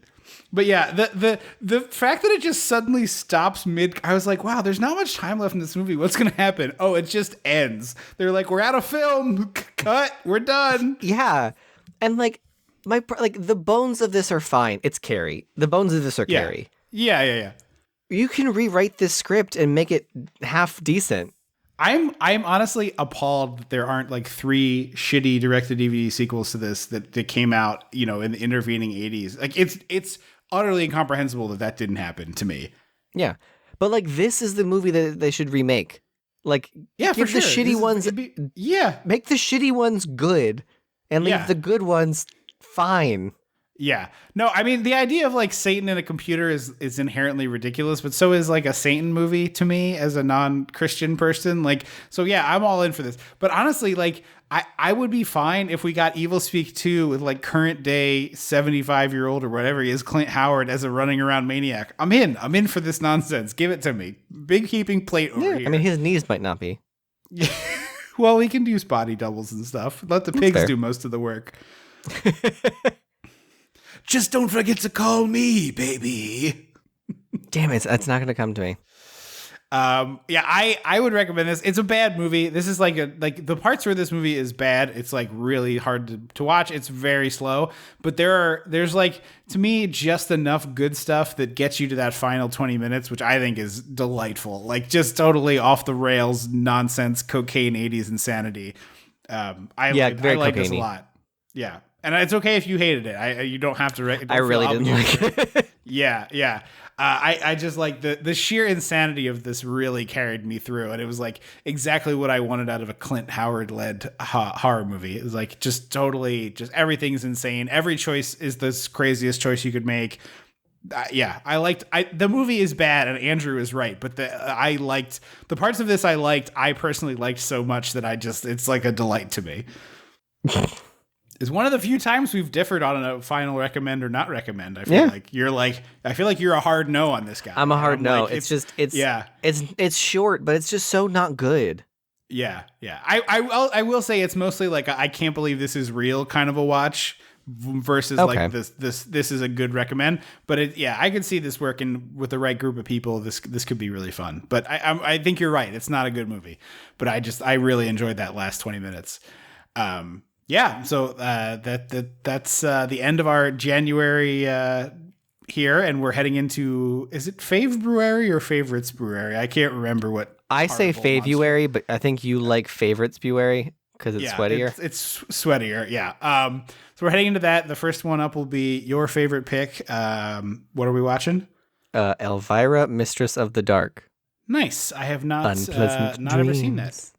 But yeah, the fact that it just suddenly stops mid, I was like, wow, there's not much time left in this movie. What's going to happen? Oh, it just ends. They're like, we're out of film. Cut. We're done. Yeah. And like the bones of this are fine. It's Carrie. The bones of this are Carrie. Yeah. You can rewrite this script and make it half decent. I'm honestly appalled that there aren't like 3 shitty direct-to-DVD sequels to this that came out, in the intervening 80s. Like it's utterly incomprehensible that didn't happen to me. Yeah. But like this is the movie that they should remake. Like yeah, give for the sure. shitty ones make the shitty ones good and leave the good ones fine. Yeah. No, I mean, the idea of like Satan in a computer is inherently ridiculous, but so is like a Satan movie to me as a non-Christian person. Like, so yeah, I'm all in for this. But honestly, like I would be fine if we got Evilspeak 2 with like current day 75-year-old or whatever he is, Clint Howard as a running around maniac. I'm in for this nonsense. Give it to me. Big heaping plate over here. I mean, his knees might not be. Well, we can use body doubles and stuff. Let the pigs do most of the work. Just don't forget to call me, baby. Damn it, that's not going to come to me. Yeah, I would recommend this. It's a bad movie. This is like the parts where this movie is bad, it's like really hard to watch. It's very slow, but there's like, to me, just enough good stuff that gets you to that final 20 minutes, which I think is delightful. Like just totally off the rails nonsense, cocaine 80s insanity. I like this a lot. Yeah. And it's okay if you hated it. You don't have to. I really didn't like it. Yeah. I just like the sheer insanity of this really carried me through, and it was like exactly what I wanted out of a Clint Howard-led horror movie. It was like just totally, just everything's insane. Every choice is the craziest choice you could make. The movie is bad, and Andrew is right, but I liked the parts of this. I personally liked so much that it's like a delight to me. Is one of the few times we've differed on a final recommend or not recommend. I feel like you're a hard no on this guy. I'm a hard no. Like, it's short, but it's just so not good. Yeah. I will say it's mostly like I can't believe this is real kind of a watch versus like this is a good recommend. But I could see this working with the right group of people. This could be really fun. But I think you're right. It's not a good movie, but I really enjoyed that last 20 minutes. Yeah, so that's the end of our January here, and we're heading into, is it Fave Brewery or Favorites Brewery? I can't remember what. I say Favuary, but I think you like Favorites Brewery because it's sweatier. It's sweatier, yeah. So we're heading into that. The first one up will be your favorite pick. What are we watching? Elvira, Mistress of the Dark. Nice. I have not ever seen that.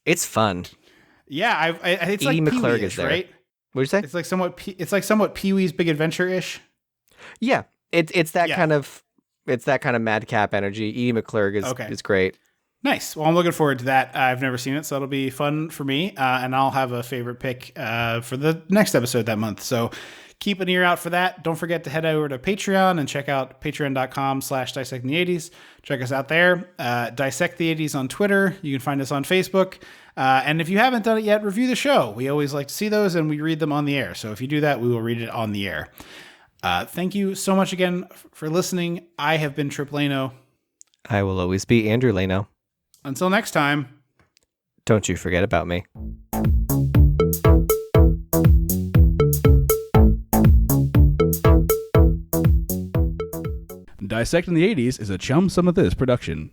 It's fun. Yeah, it's Edie like McClurg Pee-wee-ish, is there. right? What'd you say? It's like somewhat Pee-wee's Big Adventure-ish. Yeah, it's that kind of madcap energy. Edie McClurg is great. Nice. Well, I'm looking forward to that. I've never seen it, so it'll be fun for me. And I'll have a favorite pick for the next episode that month. So keep an ear out for that. Don't forget to head over to Patreon and check out patreon.com/dissectingthe80s. Check us out there. Dissect the 80s on Twitter. You can find us on Facebook. And if you haven't done it yet, review the show. We always like to see those, and we read them on the air. So if you do that, we will read it on the air. Thank you so much again for listening. I have been Trip Lano. I will always be Andrew Lano. Until next time. Don't you forget about me. Dissecting the 80s is a Chum Some of This production.